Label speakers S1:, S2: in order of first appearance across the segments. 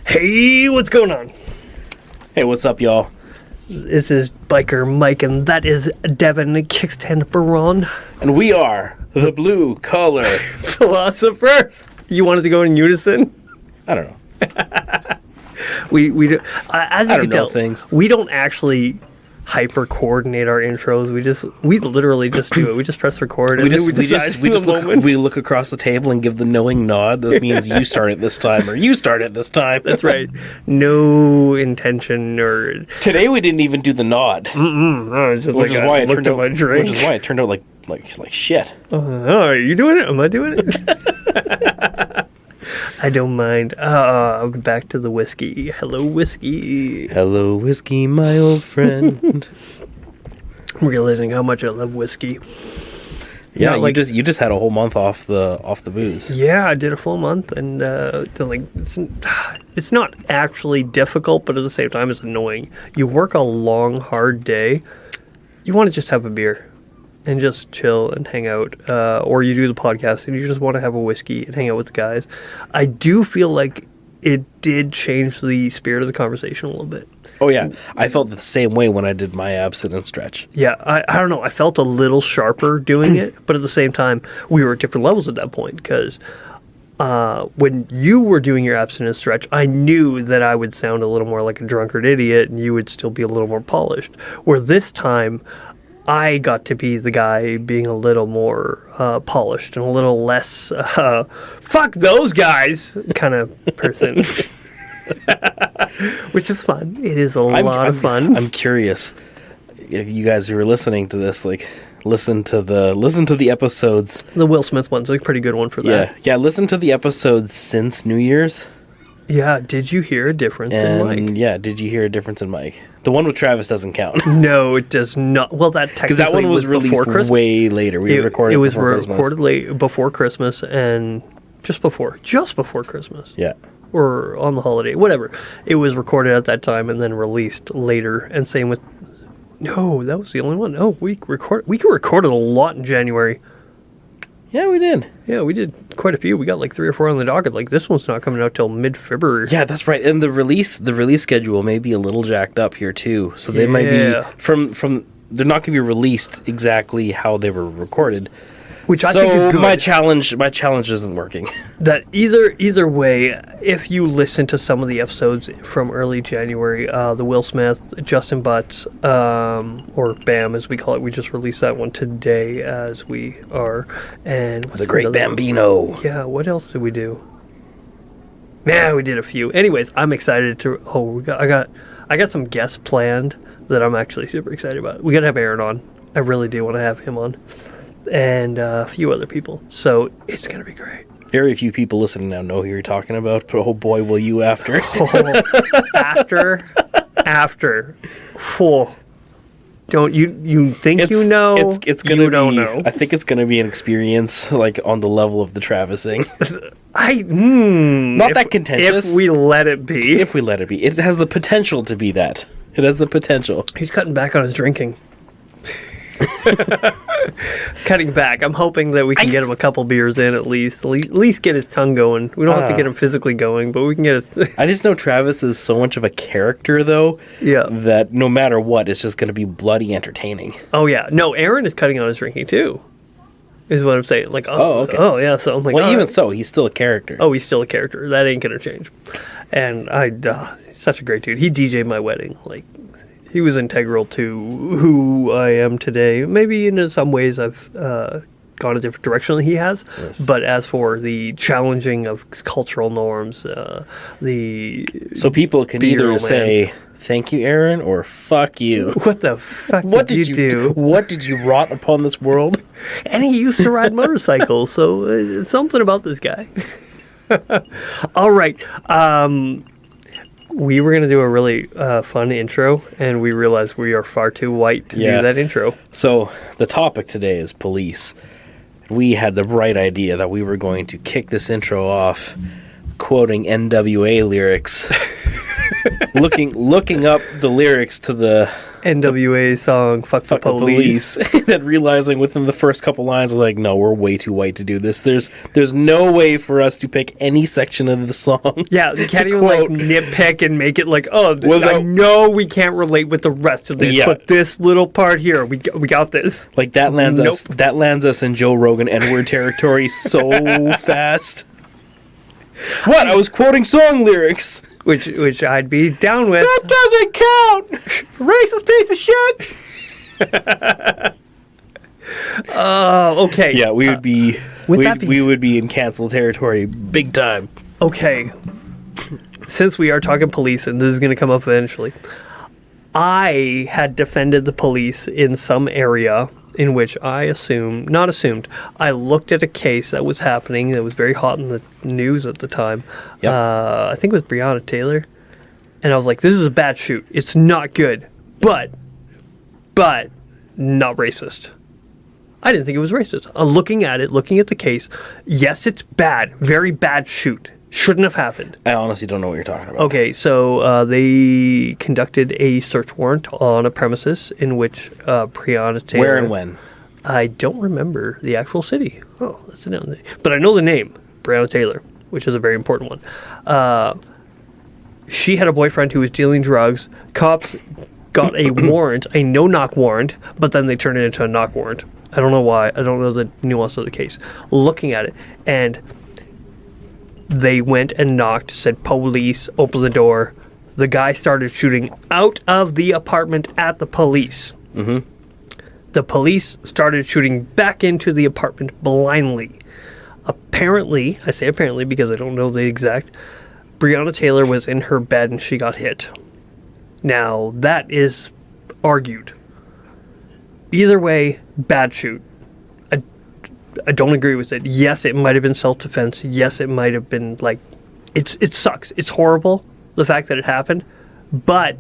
S1: Hey, what's going on?
S2: Hey, what's up, y'all?
S1: This is Biker Mike, and that is Devin Kickstand Baron.
S2: And we are the Blue Collar
S1: Philosophers. You wanted to go in unison?
S2: I don't know.
S1: We do, as you can tell,
S2: things.
S1: we don't actually hyper coordinate our intros. We literally just do it. We just press record.
S2: We look across the table and give the knowing nod. That means you start it this time, or you start it this time.
S1: That's right. No intention or.
S2: Today we didn't even do the nod.
S1: No, it's just
S2: which is why it turned out like shit.
S1: Are you doing it? Am I doing it? I don't mind. Back to the whiskey. Hello, whiskey.
S2: Hello, whiskey, my old friend.
S1: Realizing how much I love whiskey.
S2: Yeah, you just had a whole month off the booze.
S1: Yeah, I did a full month, and it's not actually difficult, but at the same time, it's annoying. You work a long, hard day. You want to just have a beer and just chill and hang out, or you do the podcast and you just want to have a whiskey and hang out with the guys. I do feel like it did change the spirit of the conversation a little bit.
S2: Oh yeah, I felt the same way when I did my abstinence stretch.
S1: Yeah, I don't know. I felt a little sharper doing it, but at the same time, we were at different levels at that point because when you were doing your abstinence stretch, I knew that I would sound a little more like a drunkard idiot and you would still be a little more polished. Where this time, I got to be the guy being a little more polished and a little less fuck those guys kind of person. Which is fun. It is a lot of fun.
S2: I'm curious if you guys who are listening to this, listen to the episodes.
S1: The Will Smith one's a pretty good one for that.
S2: Yeah, listen to the episodes since New Year's.
S1: Yeah, did you hear a difference in Mike?
S2: Yeah, did you hear a difference in Mike? The one with Travis doesn't count.
S1: No, it does not. Well, that technically
S2: that one was released
S1: before Christmas.
S2: Way later. We recorded.
S1: It was
S2: recorded
S1: late before Christmas and just before Christmas.
S2: Yeah.
S1: Or on the holiday, whatever. It was recorded at that time and then released later. And same with. No, that was the only one. Oh, we recorded a lot in January.
S2: Yeah, we did.
S1: Yeah, we did quite a few. We got like 3 or 4 on the docket. Like this one's not coming out till mid-February.
S2: Yeah, that's right. And the release schedule may be a little jacked up here too. So they might be from they're not going to be released exactly how they were recorded.
S1: Which I think is good.
S2: My challenge isn't working.
S1: That either way, if you listen to some of the episodes from early January, the Will Smith, Justin Butts, or BAM as we call it, we just released that one today as we are. And
S2: the Great Bambino.
S1: Yeah, what else did we do? Yeah, we did a few. Anyways, I'm excited to. I got some guests planned that I'm actually super excited about. We gotta have Aaron on. I really do want to have him on. And a few other people. So it's going to be great.
S2: Very few people listening now know who you're talking about, but oh boy, will you after.
S1: After. Oh. Don't you think you know?
S2: It's gonna be,
S1: don't know.
S2: I think it's going to be an experience like on the level of the Travising. Not that contentious.
S1: If we let it be.
S2: If we let it be. It has the potential to be that. It has the potential.
S1: He's cutting back on his drinking. Cutting back. I'm hoping that we can get him a couple beers in at least get his tongue going. We don't have to get him physically going, but we can get his
S2: I just know Travis is so much of a character though, that no matter what, it's just going to be bloody entertaining.
S1: Oh yeah. No, Aaron is cutting on his drinking too. Is what I'm saying. Like,
S2: okay.
S1: Oh yeah, so I'm like,
S2: well, even so, he's still a character.
S1: Oh, he's still a character. That ain't going to change. And he's such a great dude. He DJ'd my wedding. Like, he was integral to who I am today. Maybe in some ways I've gone a different direction than he has. Yes. But as for the challenging of cultural norms, so
S2: people can either say thank you, Aaron, or fuck you.
S1: What the fuck did you do?
S2: What did you wrought upon this world?
S1: And he used to ride motorcycles, so something about this guy. All right. We were going to do a really fun intro, and we realized we are far too white to do that intro.
S2: So the topic today is police. We had the bright idea that we were going to kick this intro off quoting NWA lyrics, looking up the lyrics to the
S1: NWA song, Fuck the Police.
S2: Then realizing within the first couple lines, I was like, no, we're way too white to do this. There's no way for us to pick any section of the song.
S1: Yeah, you can't even like nitpick and make it like, oh, I know we can't relate with the rest of this, but this little part here, we got this.
S2: Like that lands us in Joe Rogan N-word territory so fast. What? I was quoting song lyrics.
S1: Which I'd be down with.
S2: That doesn't count! Racist piece of shit!
S1: Okay.
S2: Yeah, we would be we would be in cancel territory big time.
S1: Okay. Since we are talking police, and this is going to come up eventually, I had defended the police in some area in which I I looked at a case that was happening that was very hot in the news at the time.
S2: Yep.
S1: I think it was Breonna Taylor. And I was like, this is a bad shoot. It's not good, but not racist. I didn't think it was racist. Looking at the case, yes, it's bad. Very bad shoot. Shouldn't have happened.
S2: I honestly don't know what you're talking about.
S1: Okay, so they conducted a search warrant on a premises in which Breonna Taylor...
S2: Where and when?
S1: I don't remember the actual city. Oh, that's the name. But I know the name, Breonna Taylor, which is a very important one. She had a boyfriend who was dealing drugs. Cops got a warrant, a no-knock warrant, but then they turned it into a knock warrant. I don't know why. I don't know the nuance of the case. Looking at it, and... they went and knocked, said police, open the door. The guy started shooting out of the apartment at the police.
S2: Mm-hmm.
S1: The police started shooting back into the apartment blindly. Apparently, I say apparently because I don't know the exact, Breonna Taylor was in her bed and she got hit. Now, that is argued. Either way, bad shoot. I don't agree with it. Yes, it might have been self-defense. Yes, it might have been like, it sucks. It's horrible, the fact that it happened. But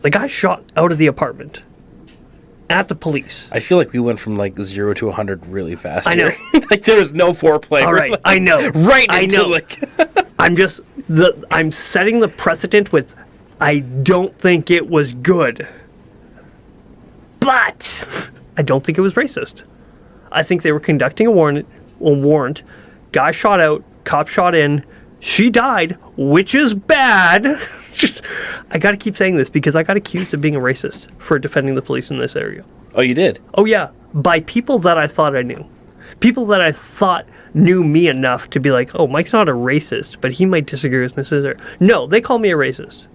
S1: the guy shot out of the apartment at the police.
S2: I feel like we went from like 0 to 100 really fast.
S1: I know.
S2: Like there was no foreplay.
S1: All right, I know.
S2: I know. Like
S1: I'm setting the precedent with, I don't think it was good. But I don't think it was racist. I think they were conducting a warrant. Guy shot out, cop shot in. She died, which is bad. I got to keep saying this because I got accused of being a racist for defending the police in this area.
S2: Oh, you did?
S1: Oh, yeah. By people that I thought I knew. People that I thought knew me enough to be like, oh, Mike's not a racist, but he might disagree with Mrs. Sister. No, they call me a racist.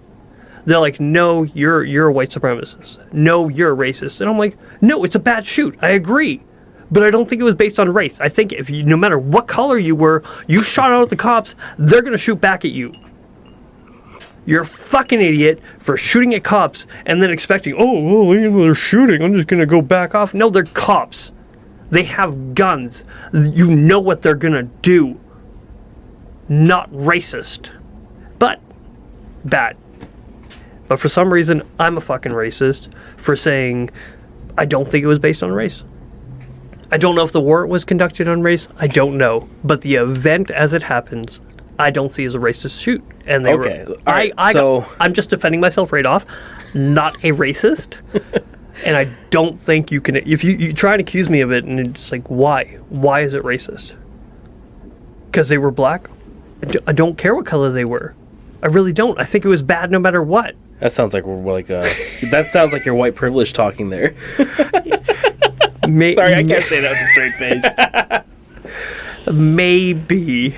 S1: They're like, no, you're a white supremacist. No, you're a racist. And I'm like, no, it's a bad shoot. I agree. But I don't think it was based on race. I think if you, no matter what color you were, you shot out at the cops, they're going to shoot back at you. You're a fucking idiot for shooting at cops and then expecting, oh, well, they're shooting, I'm just going to go back off. No, they're cops. They have guns. You know what they're going to do. Not racist. But bad. But for some reason, I'm a fucking racist for saying I don't think it was based on race. I don't know if the warrant was conducted on race. I don't know. But the event as it happens, I don't see as a racist shoot. And they
S2: okay.
S1: were...
S2: Right.
S1: I'm just defending myself right off. Not a racist. And I don't think you can... If you try and accuse me of it, and it's like, why? Why is it racist? Because they were black? I don't care what color they were. I really don't. I think it was bad no matter what.
S2: That sounds like we're like that sounds like your white privilege talking there. Sorry, I can't say that with a straight face.
S1: Maybe.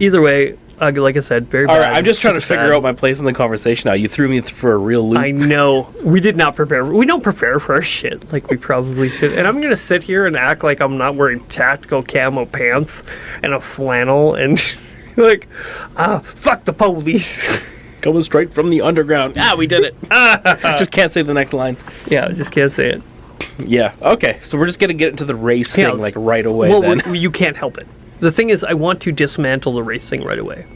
S1: Either way, like I said, very bad.
S2: All right, I'm just trying to figure out my place in the conversation now. You threw me for a real loop.
S1: I know. We did not prepare. We don't prepare for our shit like we probably should. And I'm going to sit here and act like I'm not wearing tactical camo pants and a flannel and like, fuck the police.
S2: Coming straight from the underground. We did it. Just can't say the next line.
S1: Yeah, just can't say it.
S2: Yeah, okay. So we're just going to get into the race thing like right away then.
S1: You can't help it. The thing is, I want to dismantle the race thing right away.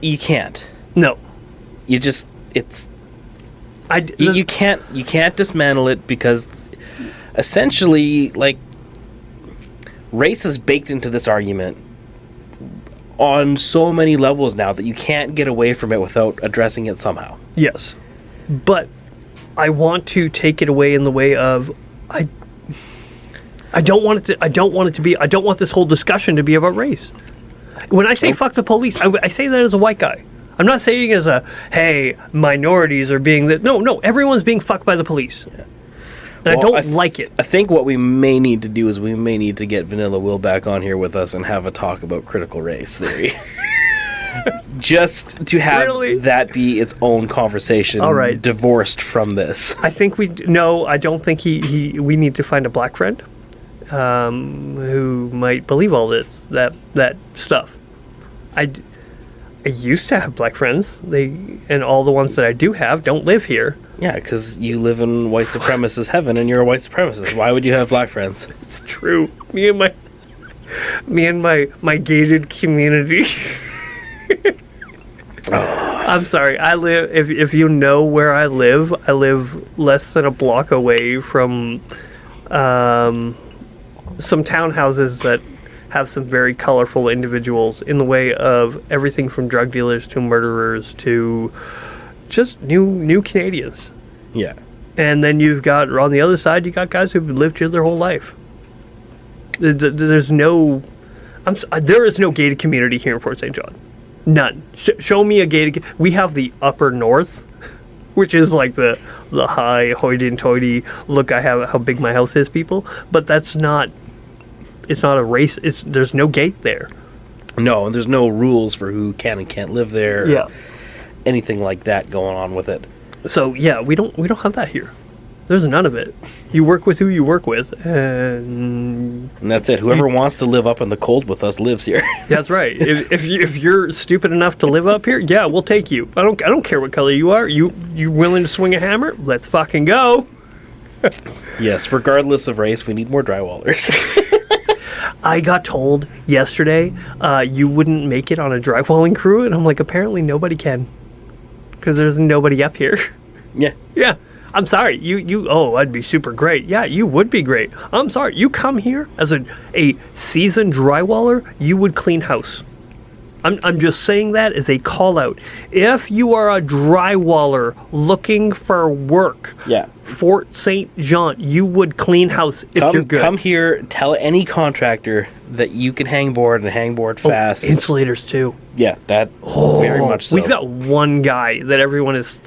S2: You can't.
S1: No.
S2: You just, it's... You can't dismantle it because essentially, like, race is baked into this argument on so many levels now that you can't get away from it without addressing it somehow.
S1: Yes. But I want to take it away in the way of I don't want this whole discussion to be about race. When I say fuck the police, I say that as a white guy. I'm not saying as a, hey, minorities are being that. No, everyone's being fucked by the police. Yeah. And well, I don't like it.
S2: I think what we may need to do is we may need to get Vanilla Will back on here with us and have a talk about critical race theory. Just to have that be its own conversation, divorced from this.
S1: I think I don't think we need to find a black friend who might believe all that stuff. I used to have black friends. And all the ones that I do have don't live here.
S2: Yeah, because you live in white supremacist heaven, and you're a white supremacist. Why would you have black friends?
S1: It's true. Me and my gated community. I'm sorry. I live. If you know where I live less than a block away from some townhouses that have some very colorful individuals in the way of everything from drug dealers to murderers to just new Canadians.
S2: Yeah.
S1: And then you've got, on the other side, you got guys who've lived here their whole life. There's no... there is no gated community here in Fort St. John. None. Show me a gated... We have the upper north, which is like the high hoity-toity, look, I have how big my house is people. But that's not... It's not a race. There's no gate there.
S2: No, and there's no rules for who can and can't live there.
S1: Yeah.
S2: Anything like that going on with it.
S1: So yeah, we don't have that here. There's none of it. You work with who you work with, and
S2: that's it. Whoever wants to live up in the cold with us lives here.
S1: That's right. if you're stupid enough to live up here, yeah, we'll take you. I don't care what color you are. You willing to swing a hammer? Let's fucking go.
S2: Yes, regardless of race, we need more drywallers.
S1: I got told yesterday you wouldn't make it on a drywalling crew, and I'm like, apparently nobody can, because there's nobody up here.
S2: Yeah.
S1: Yeah. I'm sorry. I'd be super great. Yeah, you would be great. I'm sorry. You come here as a seasoned drywaller, you would clean house. I'm just saying that as a call out. If you are a drywaller looking for work, Fort St. John, you would clean house if you're good.
S2: Come here, tell any contractor that you can hang board and hang board fast.
S1: Insulators too.
S2: Yeah, that very much so.
S1: We've got one guy that everyone is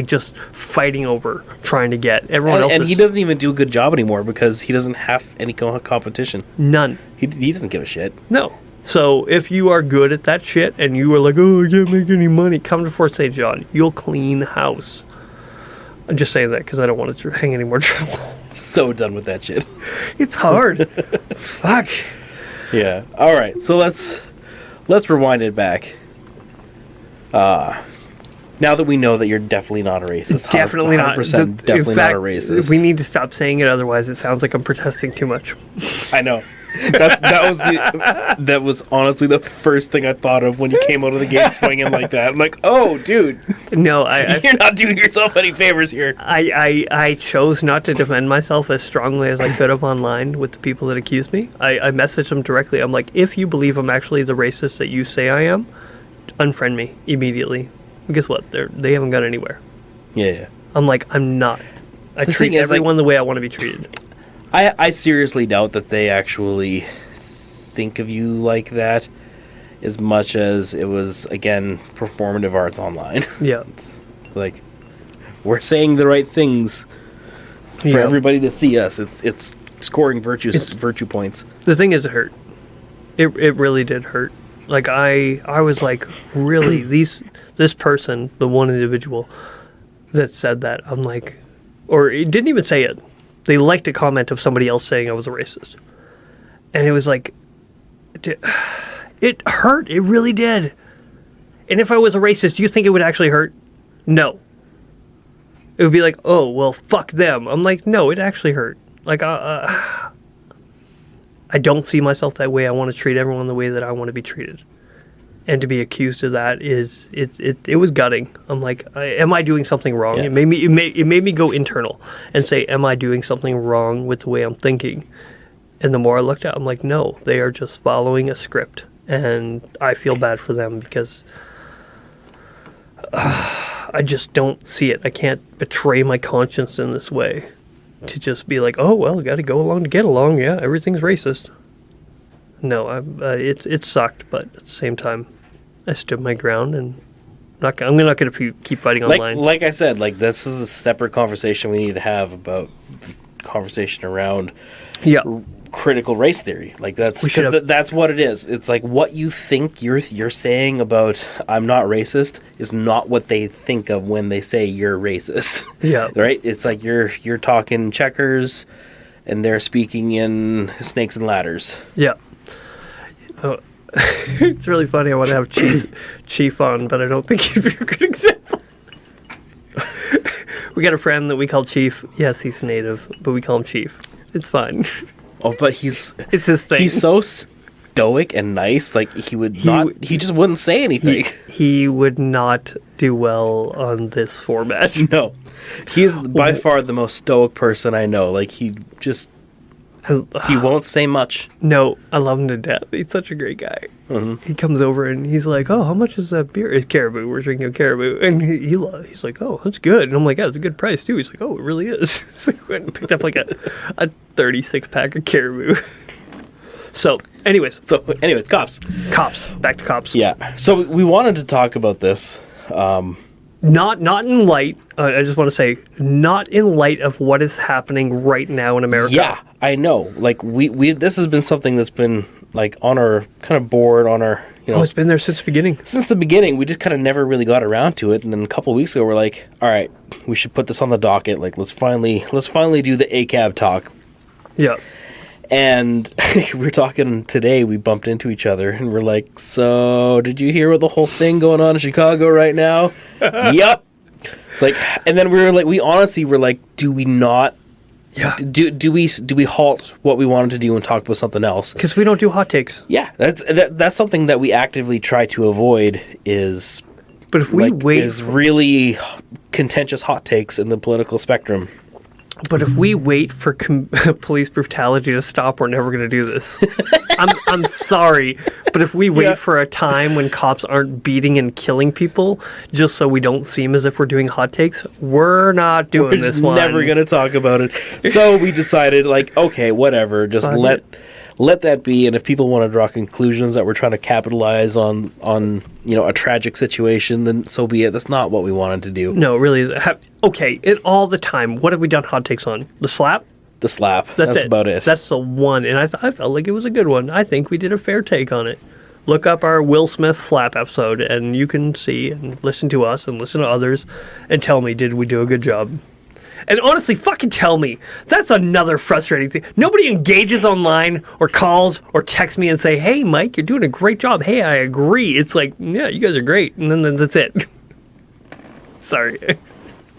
S1: just fighting over, trying to get. Everyone else,
S2: and he doesn't even do a good job anymore because he doesn't have any competition.
S1: None.
S2: He doesn't give a shit.
S1: No. So if you are good at that shit and you are like, oh, I can't make any money, come to Fort St. John. You'll clean house. I'm just saying that because I don't want to hang any more trouble.
S2: So done with that shit.
S1: It's hard. Fuck.
S2: Yeah. All right. So let's rewind it back. Now that we know that you're definitely not a racist.
S1: Definitely not.
S2: Definitely not a racist.
S1: We need to stop saying it, otherwise it sounds like I'm protesting too much.
S2: I know. That was honestly the first thing I thought of when you came out of the gate swinging like that. I'm like, oh, dude.
S1: No,
S2: you're not doing yourself any favors here.
S1: I chose not to defend myself as strongly as I could have online with the people that accused me. I messaged them directly. I'm like, if you believe I'm actually the racist that you say I am, unfriend me immediately. And guess what? They haven't gone anywhere.
S2: Yeah.
S1: I'm like, I'm not. I treat everyone the way I want to be treated.
S2: I seriously doubt that they actually think of you like that as much as it was, again, performative arts online.
S1: Yeah.
S2: It's like, we're saying the right things for everybody to see us. It's scoring virtue points.
S1: The thing is, it hurt. It really did hurt. Like, I was like, really, this person, the one individual that said that, I'm like, or it didn't even say it. They liked a comment of somebody else saying I was a racist. And it was like, it hurt. It really did. And if I was a racist, do you think it would actually hurt? No. It would be like, oh, well, fuck them. I'm like, no, it actually hurt. Like, I don't see myself that way. I want to treat everyone the way that I want to be treated. And to be accused of that it was gutting. I'm like, am I doing something wrong? Yeah. It made me go internal and say, am I doing something wrong with the way I'm thinking? And the more I looked at it, I'm like, no, they are just following a script. And I feel bad for them because I just don't see it. I can't betray my conscience in this way to just be like, oh well, got to go along to get along. Yeah, everything's racist. No, it sucked, but at the same time, I stood my ground, and I'm not going to keep fighting online.
S2: Like I said, like this is a separate conversation we need to have about the conversation around critical race theory. Like that's because that's what it is. It's like what you think you're saying about I'm not racist is not what they think of when they say you're racist.
S1: Yeah,
S2: right. It's like you're talking checkers, and they're speaking in snakes and ladders.
S1: Yeah. Oh, it's really funny. I want to have Chief on, but I don't think he'd be a good example. We got a friend that we call Chief. Yes, he's native, but we call him Chief. It's fine.
S2: Oh, but it's his thing. He's so stoic and nice. Like he just wouldn't say anything.
S1: He would not do well on this format.
S2: No, he is by far the most stoic person I know. Like he won't say much. No, I love him to death. He's such a great guy. Mm-hmm. He comes over and he's like, "Oh, how much is that beer?" It's Caribou. We're drinking Caribou, and he's like, "Oh, that's good." And I'm like, "Yeah, it's a good price too." He's like, "Oh, it really is." Went and picked up like a 36 pack of Caribou. So, anyways, cops. Back to cops. Yeah. So we wanted to talk about this.
S1: Not in light. I just want to say, not in light of what is happening right now in America.
S2: Yeah, I know. Like we this has been something that's been like on our kind of board on our.
S1: Oh, it's been there since the beginning.
S2: Since the beginning, we just kind of never really got around to it, and then a couple of weeks ago, we're like, all right, we should put this on the docket. Like, let's finally do the Acab talk.
S1: Yeah.
S2: And we were talking today, we bumped into each other, and we're like, so, did you hear what the whole thing going on in Chicago right now? Yep. It's like, and then we honestly were like, do we not? Yeah. Do we halt what we wanted to do and talk about something else?
S1: Because we don't do hot takes.
S2: Yeah, that's something that we actively try to avoid is.
S1: But if we wait,
S2: is really contentious hot takes in the political spectrum.
S1: But if we wait for police brutality to stop, we're never going to do this. I'm sorry, but if we wait for a time when cops aren't beating and killing people, just so we don't seem as if we're doing hot takes, we're not doing this one.
S2: We're never going to talk about it. So we decided, like, okay, whatever, just let that be. And if people want to draw conclusions that we're trying to capitalize on a tragic situation, then so be it. That's not what we wanted to do.
S1: No, really. Okay, all the time. What have we done hot takes on? The slap?
S2: The slap. That's about it.
S1: That's the one. And I felt like it was a good one. I think we did a fair take on it. Look up our Will Smith slap episode, and you can see and listen to us and listen to others and tell me, did we do a good job? And honestly, fucking tell me. That's another frustrating thing. Nobody engages online or calls or texts me and say, hey, Mike, you're doing a great job. Hey, I agree. It's like, yeah, you guys are great. And then that's it. Sorry.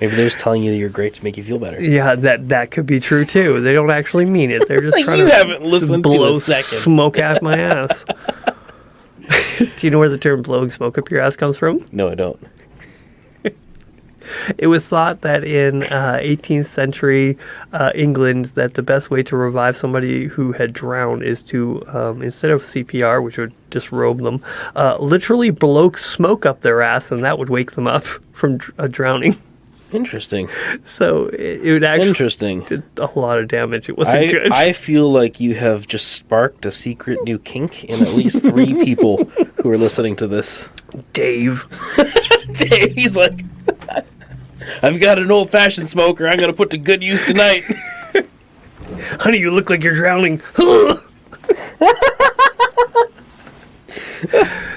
S2: Maybe they're just telling you that you're great to make you feel better.
S1: Yeah, that could be true, too. They don't actually mean it. They're just
S2: like
S1: trying
S2: you haven't listened
S1: blow
S2: to a second.
S1: Smoke out my ass. Do you know where the term blowing smoke up your ass comes from?
S2: No, I don't.
S1: It was thought that in 18th century England that the best way to revive somebody who had drowned is to, instead of CPR, which would disrobe them, literally blow smoke up their ass, and that would wake them up from drowning.
S2: Interesting.
S1: So it would actually did a lot of damage. It wasn't good.
S2: I feel like you have just sparked a secret new kink in at least 3 people who are listening to this.
S1: Dave.
S2: Dave, he's like... I've got an old-fashioned smoker I'm going to put to good use tonight.
S1: Honey, you look like you're drowning.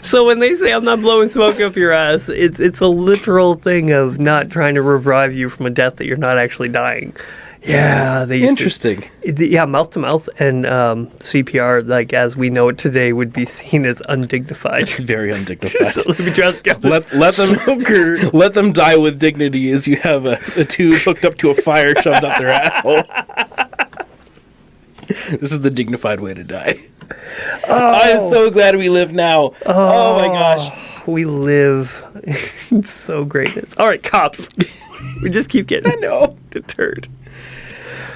S1: So when they say I'm not blowing smoke up your ass, it's a literal thing of not trying to revive you from a death that you're not actually dying. Yeah, they
S2: interesting.
S1: Mouth to mouth and CPR, like as we know it today, would be seen as undignified.
S2: Very undignified.
S1: So let me just get this
S2: let them die with dignity as you have a tube hooked up to a fire shoved up their asshole. This is the dignified way to die. Oh. I'm so glad we live now. Oh my gosh.
S1: We live in so greatness. All right, cops. We just keep getting deterred.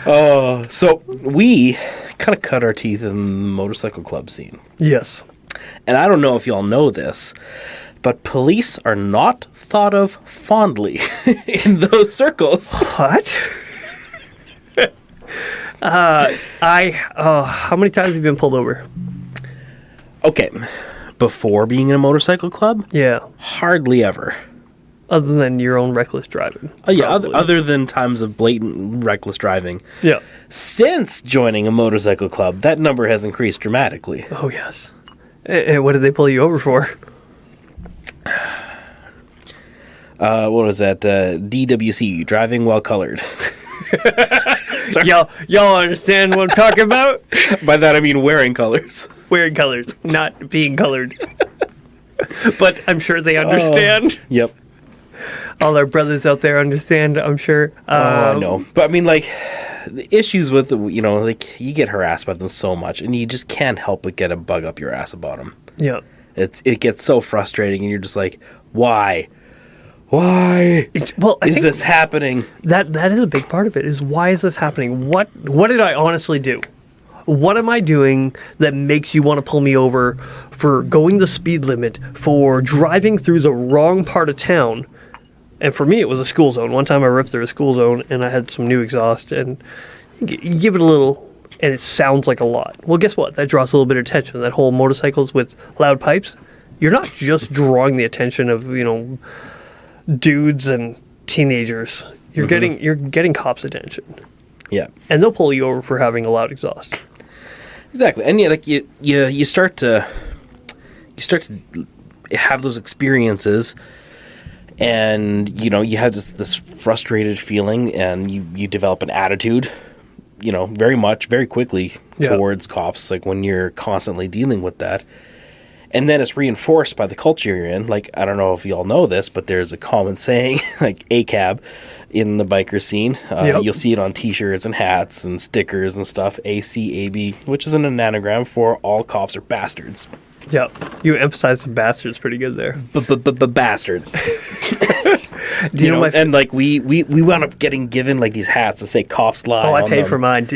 S2: Oh, so we kind of cut our teeth in the motorcycle club scene.
S1: Yes.
S2: And I don't know if y'all know this,
S3: but police are not thought of fondly in those circles.
S2: What? How many times have you been pulled over?
S3: Okay, before being in a motorcycle club,
S2: Yeah.
S3: hardly ever.
S2: Other than your own reckless driving.
S3: Yeah,
S2: probably.
S3: other than times of blatant reckless driving.
S2: Yeah.
S3: Since joining a motorcycle club, that number has increased dramatically.
S2: Oh, yes. And what did they pull you over for?
S3: What was that? DWC, driving while colored.
S2: Y'all understand what I'm talking about?
S3: By that I mean wearing colors.
S2: Wearing colors, not being colored. But I'm sure they understand.
S3: Yep.
S2: All our brothers out there understand, I'm sure.
S3: I know. But I mean, like, the issues with, like, you get harassed by them so much, and you just can't help but get a bug up your ass about them.
S2: Yeah.
S3: It gets so frustrating, and you're just like, why? Why
S2: I
S3: is
S2: think
S3: this happening?
S2: that is a big part of it, is why is this happening? What did I honestly do? What am I doing that makes you want to pull me over for going the speed limit, for driving through the wrong part of town? And for me, it was a school zone. One time I ripped through a school zone, and I had some new exhaust, and you give it a little, and it sounds like a lot. Well, guess what? That draws a little bit of attention. That whole motorcycles with loud pipes, you're not just drawing the attention of, dudes and teenagers. You're getting cops' attention.
S3: Yeah.
S2: And they'll pull you over for having a loud exhaust.
S3: Exactly. And yeah, like you start to have those experiences, and you have this frustrated feeling, and you develop an attitude, very quickly towards cops, like when you're constantly dealing with that. And then it's reinforced by the culture you're in. Like, I don't know if you all know this, but there's a common saying, like Acab, in the biker scene. You'll see it on T-shirts and hats and stickers and stuff. ACAB, which is an anagram for all cops are bastards.
S2: Yeah, you emphasize the bastards pretty good there.
S3: Bastards.
S2: Do you know
S3: and like we wound up given like these hats that say "Cops Lie."
S2: Oh, I
S3: on
S2: paid
S3: them.
S2: for mine.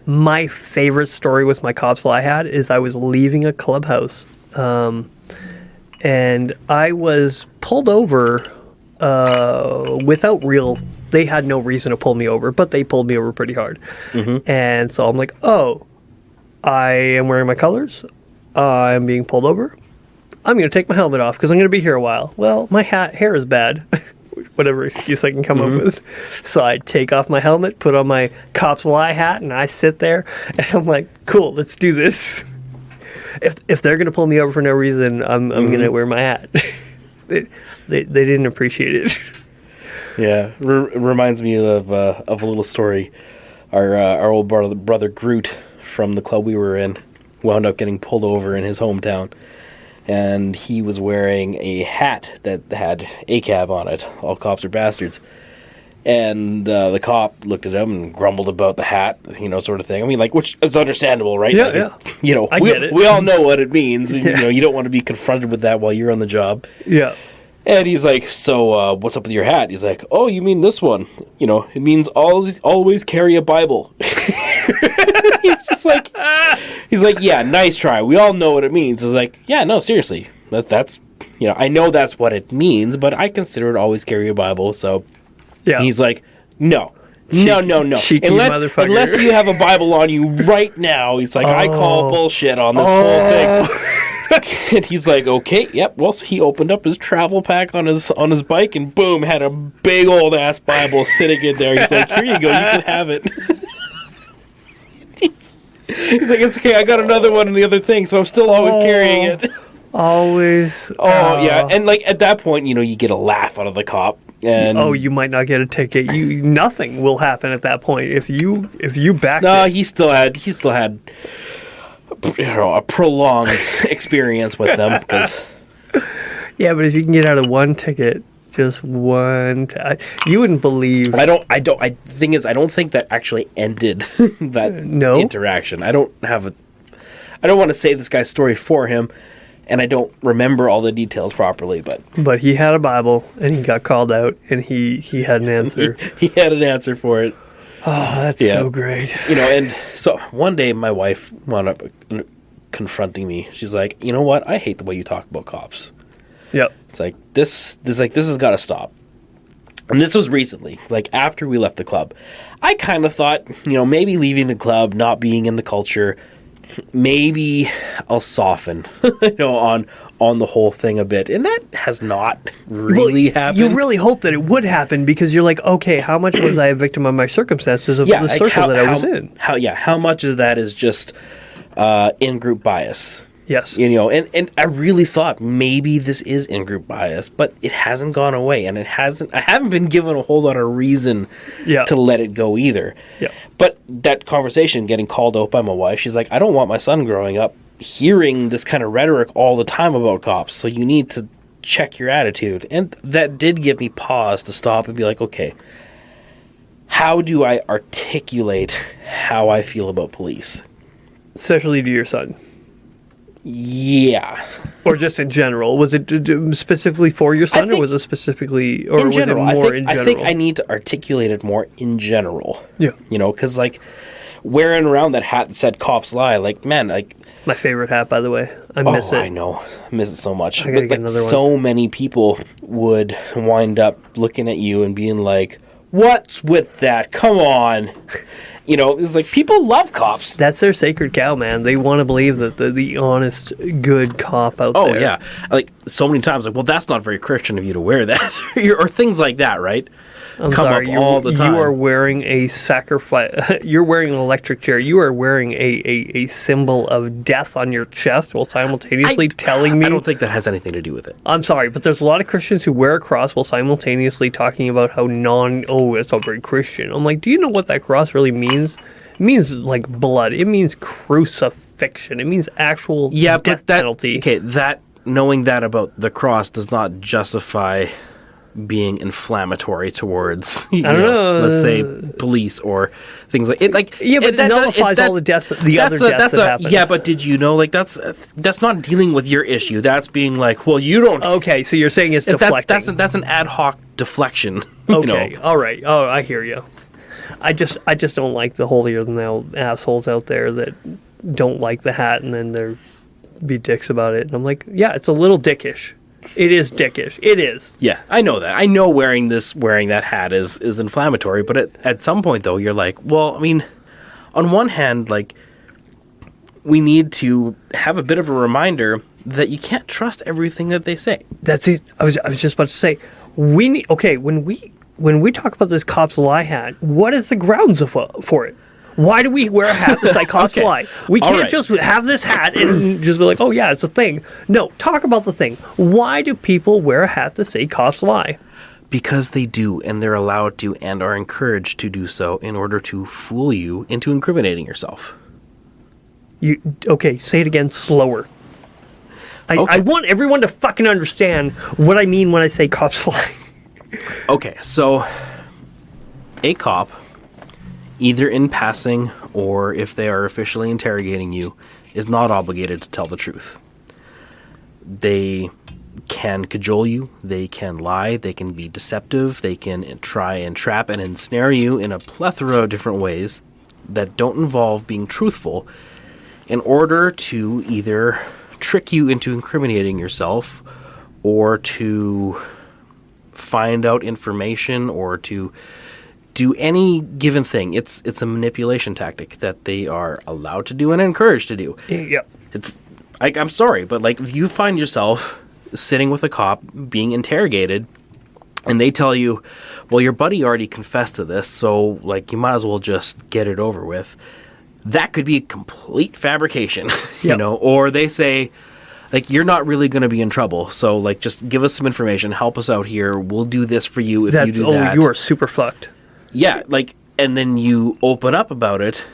S2: My favorite story with my Cops Lie hat is I was leaving a clubhouse, and I was pulled over without real. They had no reason to pull me over, but they pulled me over pretty hard. Mm-hmm. And so I'm like, oh, I am wearing my colors. I'm being pulled over. I'm going to take my helmet off because I'm going to be here a while. Well, my hair is bad. Whatever excuse I can come up with. So I take off my helmet, put on my Cops Lie hat, and I sit there, and I'm like, cool, let's do this. If they're going to pull me over for no reason, I'm going to wear my hat. They didn't appreciate it.
S3: Yeah, reminds me of a little story. Our old brother Groot from the club we were in wound up getting pulled over in his hometown, and he was wearing a hat that had Acab on it. All cops are bastards. And the cop looked at him and grumbled about the hat, sort of thing. I mean, like, which is understandable, right?
S2: Yeah,
S3: yeah.
S2: I get it.
S3: We all know what it means. And, you don't want to be confronted with that while you're on the job.
S2: Yeah.
S3: And he's like, so what's up with your hat? He's like, oh, you mean this one? It means always carry a Bible. He's like, yeah, nice try. We all know what it means. It's like, yeah, no, seriously. That's, I know that's what it means, but I consider it always carry a Bible. So
S2: Yeah.
S3: he's like, no.
S2: Cheeky
S3: Unless
S2: motherfucker.
S3: you have a Bible on you right now. He's like, I call bullshit on this whole thing. And he's like, okay, yep. Well, so he opened up his travel pack on his bike, and boom, had a big old ass Bible sitting in there. He's like, here you go, you can have it. He's like, it's okay, I got another one in the other thing, so I'm still always carrying it.
S2: Always.
S3: Oh, yeah. And like at that point, you get a laugh out of the cop. And
S2: you might not get a ticket. Nothing will happen at that point if you back.
S3: no,
S2: it.
S3: he still had a prolonged experience with them because
S2: Yeah, but if you can get out of one ticket, just one, you wouldn't believe.
S3: the thing is, I don't think that actually ended that interaction. I don't want to say this guy's story for him, and I don't remember all the details properly,
S2: But he had a Bible, and he got called out, and he had an answer.
S3: he had an answer for it.
S2: Oh, that's so great.
S3: And so one day my wife wound up confronting me. She's like, you know what? I hate the way you talk about cops.
S2: Yep.
S3: It's like this has got to stop. And this was recently, like after we left the club. I kind of thought, maybe leaving the club, not being in the culture, maybe I'll soften, on the whole thing a bit. And that has not really happened.
S2: You really hope that it would happen because you're like, okay, how much was I a victim of my circumstances of the
S3: like
S2: circle that I was in?
S3: How much of that is just in-group bias?
S2: Yes.
S3: And I really thought maybe this is in-group bias, but it hasn't gone away, and I haven't been given a whole lot of reason to let it go either.
S2: Yeah.
S3: But that conversation, getting called out by my wife, she's like, I don't want my son growing up hearing this kind of rhetoric all the time about cops, so you need to check your attitude. And that did give me pause to stop and be like, okay, how do I articulate how I feel about police?
S2: Especially to your son.
S3: Yeah.
S2: Or just in general? Was it specifically for your son, or was it specifically, or
S3: in general?
S2: was it more in general?
S3: I think I need to articulate it more in general.
S2: Yeah.
S3: Because like wearing around that hat that said "Cops Lie," like man, like
S2: my favorite hat, by the way. I miss it.
S3: I know, I miss it so much.
S2: I gotta
S3: But
S2: get another one.
S3: so many people would wind up looking at you and being like, "What's with that? Come on." It's like people love cops.
S2: That's their sacred cow, man. They want to believe that the honest, good cop out there.
S3: Oh, yeah. Like, so many times, like, well, that's not very Christian of you to wear that. or things like that, right?
S2: I'm
S3: Come
S2: sorry,
S3: up all the time.
S2: You are wearing a sacrifice. You're wearing an electric chair. You are wearing a symbol of death on your chest while simultaneously telling me.
S3: I don't think that has anything to do with it.
S2: I'm sorry, but there's a lot of Christians who wear a cross while simultaneously talking about how it's not very Christian. I'm like, do you know what that cross really means? It means like blood. It means crucifixion. It means actual death penalty.
S3: Okay, knowing that about the cross does not justify being inflammatory towards,
S2: I don't know.
S3: let's say police or things like it. Like
S2: but it nullifies all the deaths, other deaths that happen.
S3: Yeah, but did you know? Like that's not dealing with your issue. That's being like, well, you don't.
S2: Okay, so you're saying it's deflecting.
S3: That's an ad hoc deflection.
S2: Okay, all right. Oh, I hear you. I just don't like the holier than thou assholes out there that don't like the hat and then they're be dicks about it. And I'm like, yeah, it's a little dickish. It is dickish. It is.
S3: Yeah, I know that. I know wearing that hat is inflammatory, but at some point though, you're like, well, I mean, on one hand, like we need to have a bit of a reminder that you can't trust everything that they say.
S2: That's it. I was just about to say, we need, okay, when we talk about this Cops Lie hat, what is the grounds for it? Why do we wear a hat that says Cops Lie? We can't just have this hat and just be like, oh yeah, it's a thing. No, talk about the thing. Why do people wear a hat that say Cops Lie?
S3: Because they do, and they're allowed to and are encouraged to do so in order to fool you into incriminating yourself.
S2: Okay, say it again slower. I want everyone to fucking understand what I mean when I say Cops Lie.
S3: Okay, so a cop, either in passing or if they are officially interrogating you, is not obligated to tell the truth. They can cajole you, they can lie, they can be deceptive, they can try and trap and ensnare you in a plethora of different ways that don't involve being truthful in order to either trick you into incriminating yourself or to find out information or to do any given thing. It's a manipulation tactic that they are allowed to do and encouraged to do.
S2: Yeah.
S3: It's I'm sorry, but like if you find yourself sitting with a cop being interrogated and they tell you, well, your buddy already confessed to this, so like you might as well just get it over with. That could be a complete fabrication, or they say, like, you're not really going to be in trouble, so like just give us some information, help us out here, we'll do this for you if you do that.
S2: You are super fucked.
S3: Yeah, like, and then you open up about it,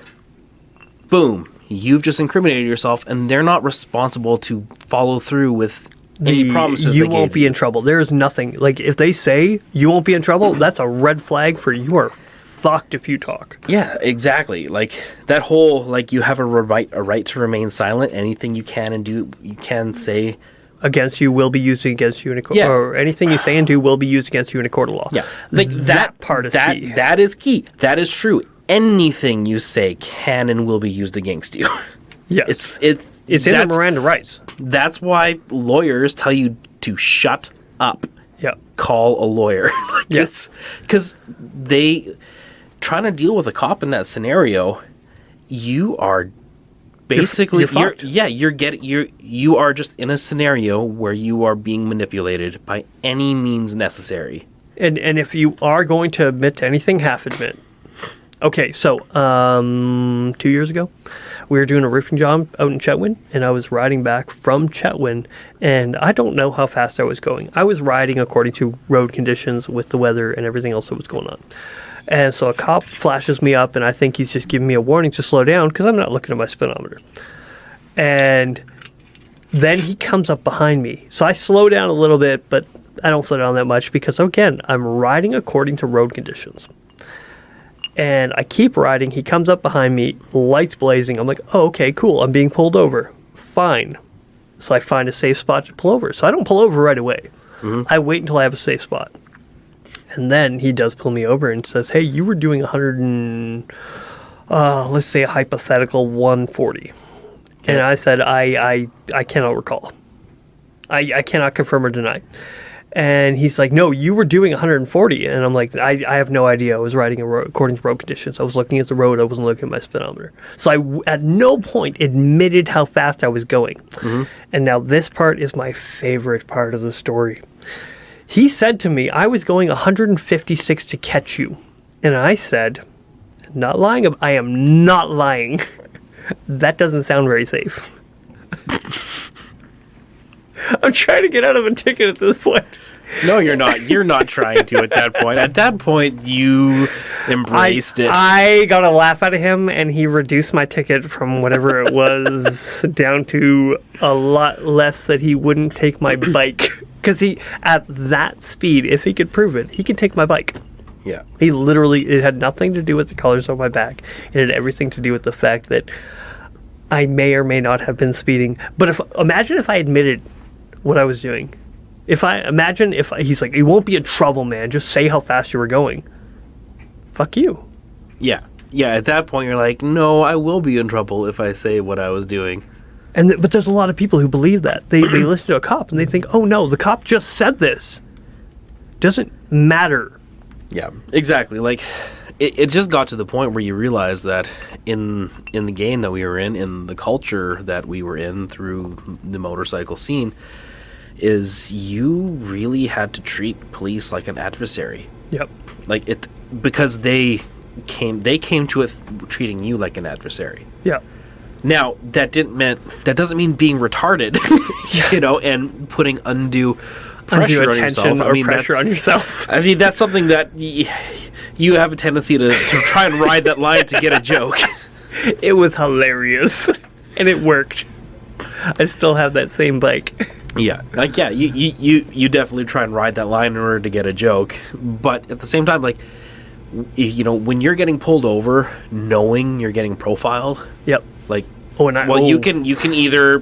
S3: boom, you've just incriminated yourself, and they're not responsible to follow through with any promises
S2: you won't be in trouble. There's nothing, like, if they say you won't be in trouble, that's a red flag for you are fucked if you talk.
S3: Yeah, exactly. Like, that whole, like, you have a right to remain silent, anything you can and do, you can say
S2: against you will be used against you in a court, or anything you say and do will be used against you in a court of law.
S3: Yeah, like that part is key. That is key. That is true. Anything you say can and will be used against you.
S2: Yes, it's in the Miranda rights.
S3: That's why lawyers tell you to shut up.
S1: Yeah.
S3: Call a lawyer.
S1: Yes.
S3: Because they trying to deal with a cop in that scenario, you are basically you are just in a scenario where you are being manipulated by any means necessary.
S1: And if you are going to admit to anything, half admit. Okay, so 2 years ago, we were doing a roofing job out in Chetwynd, and I was riding back from Chetwynd, and I don't know how fast I was going. I was riding according to road conditions with the weather and everything else that was going on. And so a cop flashes me up, and I think he's just giving me a warning to slow down because I'm not looking at my speedometer. And then he comes up behind me. So I slow down a little bit, but I don't slow down that much because, again, I'm riding according to road conditions. And I keep riding. He comes up behind me, lights blazing. I'm like, oh, okay, cool. I'm being pulled over. Fine. So I find a safe spot to pull over. So I don't pull over right away. Mm-hmm. I wait until I have a safe spot. And then he does pull me over and says, hey, you were doing 100 and, let's say a hypothetical 140. Okay. And I said, I cannot recall. I cannot confirm or deny. And he's like, no, you were doing 140. And I'm like, I have no idea. I was riding a road according to road conditions. I was looking at the road. I wasn't looking at my speedometer. So I at no point admitted how fast I was going. Mm-hmm. And now this part is my favorite part of the story. He said to me, I was going 156 to catch you. And I said, not lying. I am not lying. That doesn't sound very safe. I'm trying to get out of a ticket at this point.
S3: No, you're not. You're not trying to at that point. At that point, you embraced it.
S1: I got a laugh out of him, and he reduced my ticket from whatever it was down to a lot less that he wouldn't take my bike. Because at that speed, if he could prove it, he could take my bike.
S3: Yeah.
S1: He literally, it had nothing to do with the colors on my back. It had everything to do with the fact that I may or may not have been speeding. But imagine if I admitted what I was doing. Imagine if he's like, you won't be in trouble, man. Just say how fast you were going. Fuck you.
S3: Yeah. Yeah, at that point, you're like, no, I will be in trouble if I say what I was doing.
S1: But there's a lot of people who believe that. They listen to a cop and they think, oh no, the cop just said this. Doesn't matter.
S3: Yeah, exactly. Like, it just got to the point where you realize that in the game that we were in the culture that we were in through the motorcycle scene, is you really had to treat police like an adversary.
S1: Yep.
S3: Like because they came to it treating you like an adversary.
S1: Yeah.
S3: Now that doesn't mean being retarded, and putting undue pressure on yourself.
S1: Pressure on yourself.
S3: I mean, that's something that you have a tendency to try and ride that line to get a joke.
S1: It was hilarious, and it worked. I still have that same bike.
S3: Yeah, you definitely try and ride that line in order to get a joke, but at the same time, like, when you're getting pulled over, knowing you're getting profiled.
S1: Yep.
S3: Like, you can either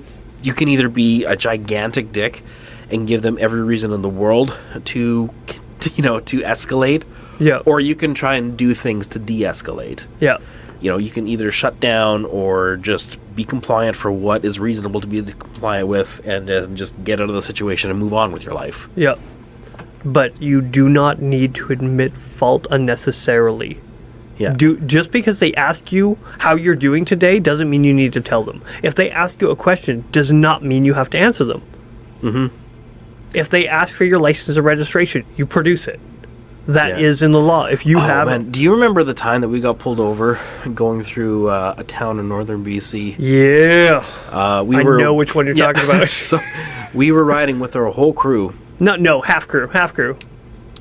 S3: be a gigantic dick and give them every reason in the world to escalate.
S1: Yeah.
S3: Or you can try and do things to de-escalate.
S1: Yeah.
S3: You can either shut down or just be compliant for what is reasonable to be compliant with, and just get out of the situation and move on with your life.
S1: Yeah. But you do not need to admit fault unnecessarily.
S3: Yeah.
S1: Just because they ask you how you're doing today doesn't mean you need to tell them. If they ask you a question, does not mean you have to answer them. Mm-hmm. If they ask for your license or registration, you produce it. That is in the law. If you have...
S3: Man, do you remember the time that we got pulled over going through a town in northern BC?
S1: Yeah. I know which one you're talking about.
S3: So we were riding with our whole crew.
S1: No, half crew.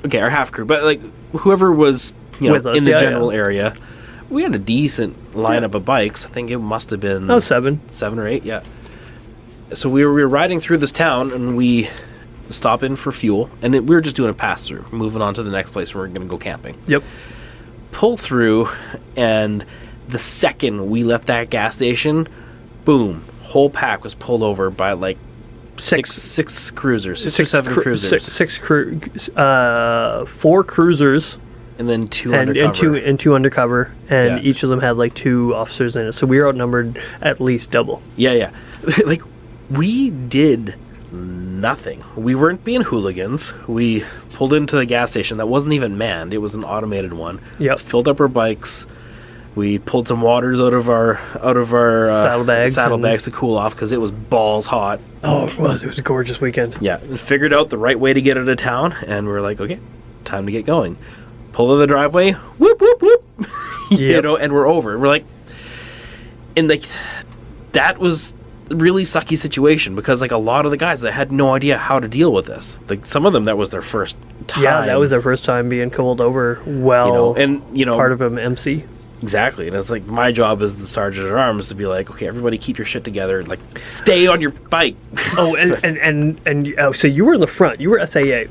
S3: Okay, our half crew. But, like, whoever was with us, in the general area, we had a decent lineup of bikes. I think it must have been...
S1: 7.
S3: 7 or 8, yeah. So we were riding through this town, and we... stop in for fuel, and we were just doing a pass-through, moving on to the next place where we're going to go camping.
S1: Yep.
S3: Pull through, and the second we left that gas station, boom, whole pack was pulled over by like six cruisers, 6 or 7 cruisers.
S1: 4 cruisers.
S3: And then 2 undercover.
S1: And 2 undercover, and each of them had like 2 officers in it. So we were outnumbered at least double.
S3: Yeah. Like, we did nothing. We weren't being hooligans. We pulled into the gas station that wasn't even manned. It was an automated one.
S2: Yep.
S3: Filled up our bikes. We pulled some waters out of our saddlebags to cool off because it was balls hot.
S2: Oh, it was. It was a gorgeous weekend.
S3: Yeah, and figured out the right way to get out of town, and we were like, okay, time to get going. Pull in the driveway, whoop whoop whoop,
S2: Yep.
S3: and we're over. We're like, and like that was a really sucky situation because like a lot of the guys that had no idea how to deal with this. Like some of them, that was their first time.
S2: Yeah, that was their first time being pulled over. Well, part of them MC.
S3: Exactly, and it's like my job as the sergeant at arms to be like, okay, everybody keep your shit together, like stay on your bike.
S2: Oh, and so you were in the front. You were SAA,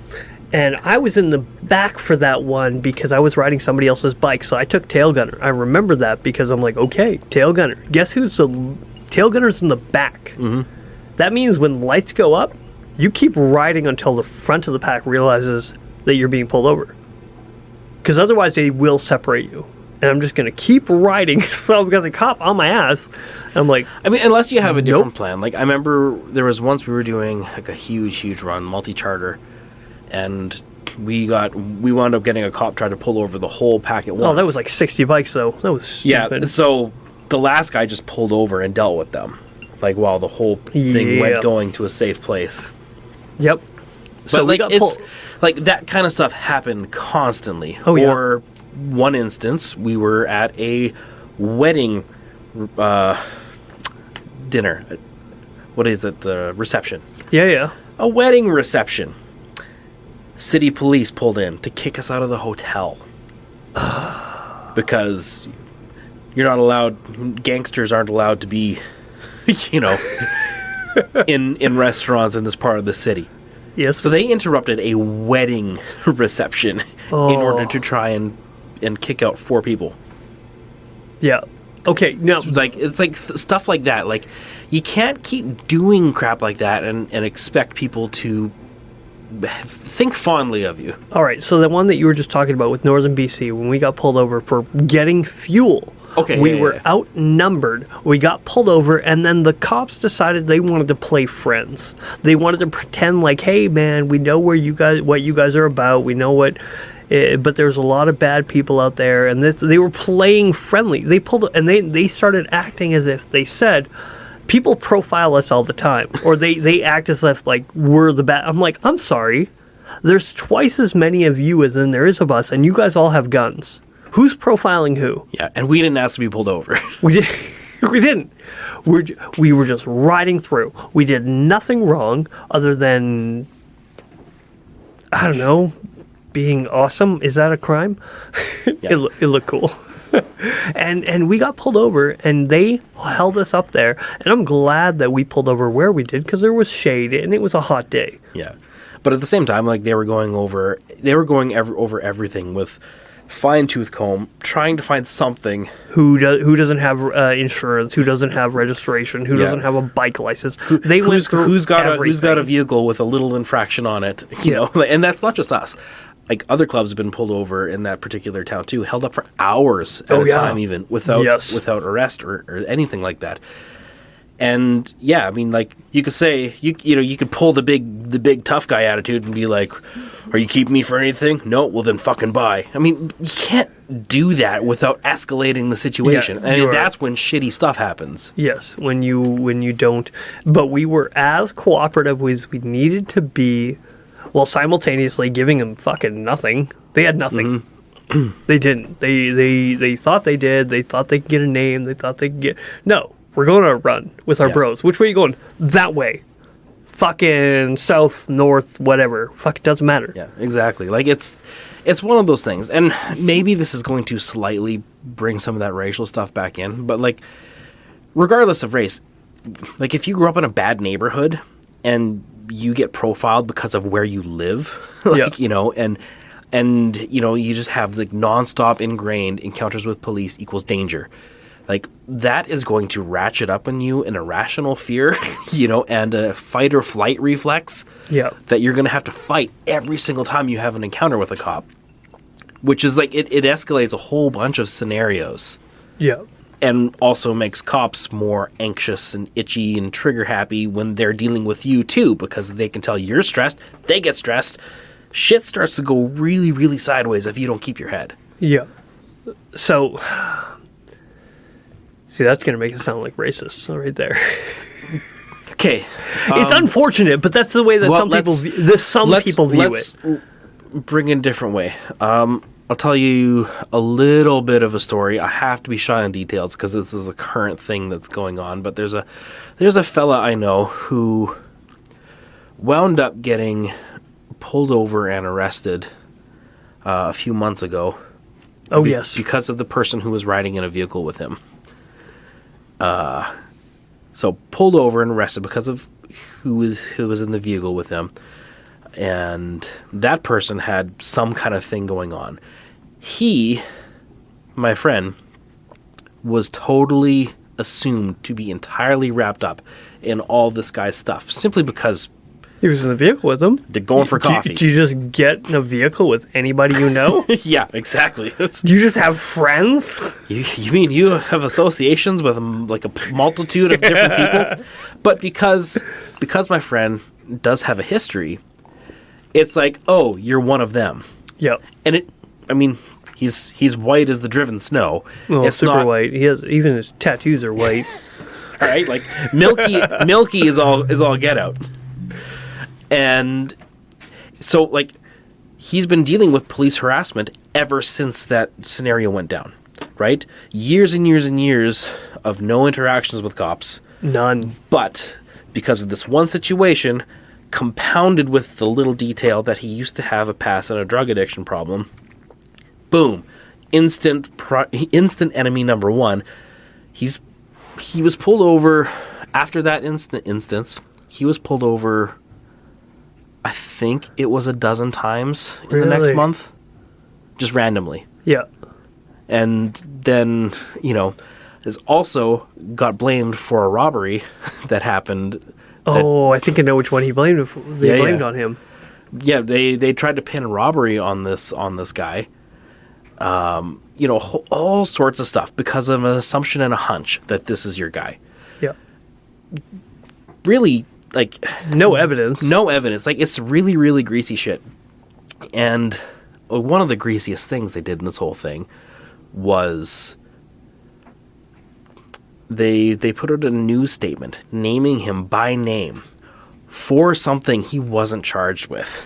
S2: and I was in the back for that one because I was riding somebody else's bike. So I took tail gunner. I remember that because I'm like, okay, tail gunner. Guess who's the tail gunner's in the back? Mm-hmm. That means when lights go up, you keep riding until the front of the pack realizes that you're being pulled over, because otherwise they will separate you. And I'm just going to keep riding. So I've got the cop on my ass. I'm like...
S3: I mean, unless you have a different plan. Like, I remember there was once we were doing, like, a huge run, multi-charter. And we wound up getting a cop try to pull over the whole pack at once.
S2: Oh, that was like 60 bikes, though. That was stupid.
S3: Yeah, so the last guy just pulled over and dealt with them. Like, while the whole thing went going to a safe place.
S2: Yep.
S3: So but, like, like, that kind of stuff happened constantly.
S2: Oh, yeah.
S3: Or... one instance, we were at a wedding dinner. What is it? Reception.
S2: Yeah.
S3: A wedding reception. City police pulled in to kick us out of the hotel. Because you're not allowed, gangsters aren't allowed to be, in restaurants in this part of the city.
S2: Yes.
S3: So they interrupted a wedding reception in order to try and kick out 4 people.
S2: Yeah. Okay. No.
S3: It's like stuff like that. Like, you can't keep doing crap like that and expect people to think fondly of you.
S2: All right. So the one that you were just talking about with Northern BC, when we got pulled over for getting fuel.
S3: Okay.
S2: We were outnumbered. We got pulled over, and then the cops decided they wanted to play friends. They wanted to pretend like, hey, man, we know what you guys are about. We know what. But there's a lot of bad people out there, and they were playing friendly. They they started acting as if they said, people profile us all the time, or they act as if like we're the bad. I'm like, I'm sorry, there's twice as many of you as there is of us, and you guys all have guns. Who's profiling who?
S3: Yeah, and we didn't ask to be pulled over.
S2: We didn't. We were just riding through. We did nothing wrong other than, I don't know, being awesome. Is that a crime?
S3: Yeah.
S2: It looked cool. and we got pulled over, and they held us up there. And I'm glad that we pulled over where we did, because there was shade and it was a hot day.
S3: Yeah, but at the same time, like, they were going over over everything with fine-tooth comb, trying to find something.
S2: Who doesn't have insurance? Who doesn't have registration? Who doesn't have a bike license?
S3: Who's got a vehicle with a little infraction on it? You know, and that's not just us. Like, other clubs have been pulled over in that particular town too, held up for hours at a time, even without arrest or anything like that. And yeah, I mean, like, you could say you could pull the big tough guy attitude and be like, "Are you keeping me for anything?" No, well then fucking bye. I mean, you can't do that without escalating the situation.
S2: Yeah,
S3: and that's when shitty stuff happens.
S2: Yes, when you don't. But we were as cooperative as we needed to be, while simultaneously giving them fucking nothing. They had nothing. Mm-hmm. They didn't. They thought they did. They thought they could get a name. They thought they could get... No, we're going on a run with our bros. Which way are you going? That way. Fucking south, north, whatever. Fuck, it doesn't matter.
S3: Yeah, exactly. Like, it's one of those things. And maybe this is going to slightly bring some of that racial stuff back in. But, like, regardless of race, like, if you grew up in a bad neighborhood and you get profiled because of where you live, like, you know, and you know, you just have, like, nonstop ingrained encounters with police equals danger. Like, that is going to ratchet up in you an irrational fear, you know, and a fight or flight reflex that you're going to have to fight every single time you have an encounter with a cop, which is like, it escalates a whole bunch of scenarios.
S2: Yeah.
S3: and also makes cops more anxious and itchy and trigger happy when they're dealing with you too, because they can tell you're stressed, they get stressed. Shit starts to go really, really sideways if you don't keep your head.
S2: Yeah. So, see, that's going to make it sound like racist right there.
S3: Okay.
S2: It's unfortunate, but that's the way that some people view it.
S3: Bring it a different way. I'll tell you a little bit of a story. I have to be shy on details because this is a current thing that's going on. But there's a fella I know who wound up getting pulled over and arrested a few months ago.
S2: Oh, yes.
S3: Because of the person who was riding in a vehicle with him. So pulled over and arrested because of who was in the vehicle with him. And that person had some kind of thing going on. He, my friend, was totally assumed to be entirely wrapped up in all this guy's stuff, simply because
S2: he was in the vehicle with them.
S3: They're going for coffee.
S2: Do you just get in a vehicle with anybody you know?
S3: Yeah, exactly.
S2: Do you just have friends?
S3: You mean you have associations with like a multitude of different people? But because my friend does have a history, it's like, oh, you're one of them.
S2: Yep.
S3: And he's white as the driven snow.
S2: Well, it's super white. He has even his tattoos are white.
S3: Right? Like milky is all get out. And so like he's been dealing with police harassment ever since that scenario went down. Right? Years and years and years of no interactions with cops.
S2: None.
S3: But because of this one situation, compounded with the little detail that he used to have a past and a drug addiction problem, boom, instant enemy number one. He was pulled over after that instance. He was pulled over, I think it was a dozen times in the next month, just randomly.
S2: Yeah.
S3: And then, has also got blamed for a robbery that happened.
S2: I think I know which one he blamed. Blamed on him.
S3: Yeah, they tried to pin a robbery on this guy. All sorts of stuff because of an assumption and a hunch that this is your guy.
S2: Yeah.
S3: Really, like
S2: no evidence.
S3: No evidence. Like it's really, really greasy shit. And one of the greasiest things they did in this whole thing was they put out a news statement naming him by name for something he wasn't charged with.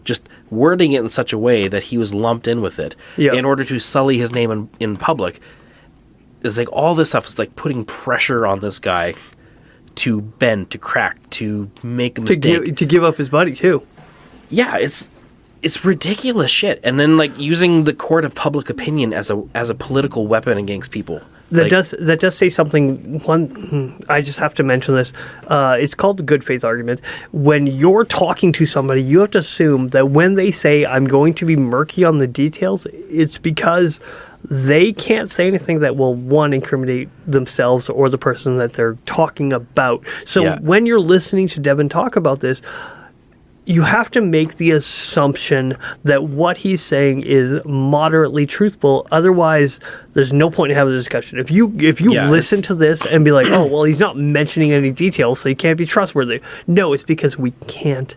S3: Just wording it in such a way that he was lumped in with it in order to sully his name in public. It's like all this stuff is like putting pressure on this guy to bend, to crack, to make a mistake.
S2: To give up his buddy, too.
S3: Yeah, it's ridiculous shit. And then like using the court of public opinion as a political weapon against people.
S2: That does say something. I just have to mention this. It's called the good faith argument. When you're talking to somebody, you have to assume that when they say, I'm going to be murky on the details, it's because they can't say anything that will, one, incriminate themselves or the person that they're talking about. So when you're listening to Devin talk about this, you have to make the assumption that what he's saying is moderately truthful. Otherwise, there's no point in having a discussion. If you listen to this and be like, oh, well, he's not mentioning any details, so he can't be trustworthy. No, it's because we can't.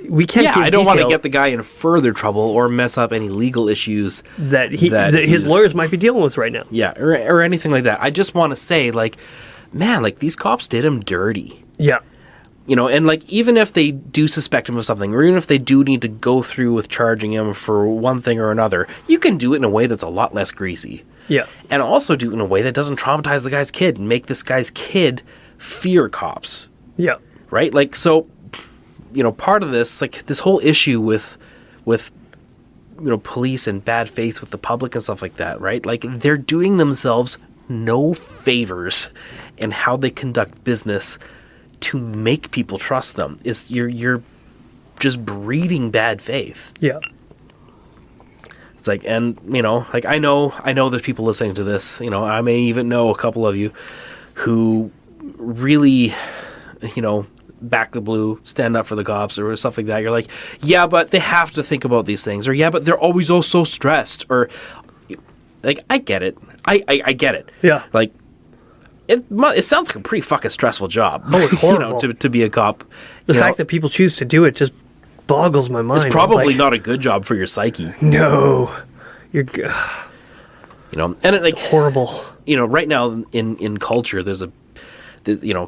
S2: Yeah,
S3: I don't want to get the guy in further trouble or mess up any legal issues
S2: that his lawyers might be dealing with right now.
S3: Yeah, or anything like that. I just want to say, like, man, like these cops did him dirty.
S2: Yeah.
S3: And like even if they do suspect him of something, or even if they do need to go through with charging him for one thing or another, you can do it in a way that's a lot less greasy.
S2: Yeah.
S3: And also do it in a way that doesn't traumatize the guy's kid and make this guy's kid fear cops.
S2: Yeah.
S3: Right? Like, so, part of this, like this whole issue with police and bad faith with the public and stuff like that, right? Like they're doing themselves no favors in how they conduct business to make people trust them. Is you're just breeding bad faith.
S2: Yeah.
S3: It's like, and like I know there's people listening to this, I may even know a couple of you who really, back the blue, stand up for the cops or stuff like that. You're like, yeah, but they have to think about these things, or yeah, but they're always all so stressed, or like, I get it. I get it.
S2: Yeah.
S3: Like, it sounds like a pretty fucking stressful job.
S2: Oh, it's horrible.
S3: To be a cop.
S2: The fact that people choose to do it just boggles my mind.
S3: it's probably
S2: Like,
S3: not a good job for your psyche.
S2: No. You're
S3: And it, like,
S2: horrible.
S3: right now in culture, there's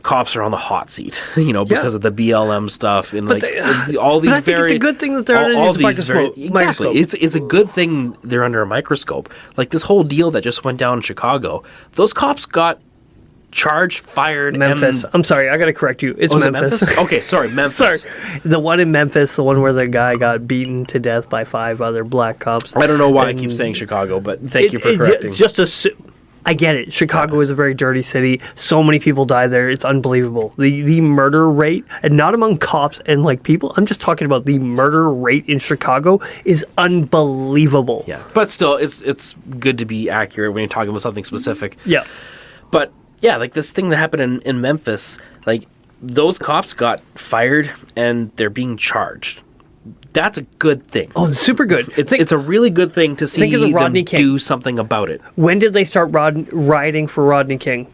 S3: cops are on the hot seat, because of the BLM stuff and
S2: But
S3: all these.
S2: but I think it's a good thing that they're under
S3: all
S2: these
S3: these
S2: microscope.
S3: exactly. It's a good thing they're under a microscope. Like this whole deal that just went down in Chicago, those cops got charged, fired.
S2: Memphis. I'm sorry, I got to correct you. It's
S3: Was it
S2: Memphis.
S3: Okay, sorry, Memphis.
S2: Sorry. The one in Memphis, the one where the guy got beaten to death by 5 other black cops.
S3: I don't know why I
S2: And
S3: keep saying Chicago, but thank you for correcting.
S2: I get it. Chicago is a very dirty city. So many people die there. It's unbelievable. The murder rate, and not among cops and like people. I'm just talking about the murder rate in Chicago is unbelievable.
S3: Yeah, but still, it's good to be accurate when you're talking about something specific.
S2: Yeah.
S3: But yeah, like this thing that happened in Memphis, like those cops got fired and they're being charged. That's a good thing.
S2: Oh, it's super good.
S3: It's a really good thing to see
S2: think of the
S3: them
S2: Rodney King.
S3: do something about it.
S2: When did they start rioting for Rodney King?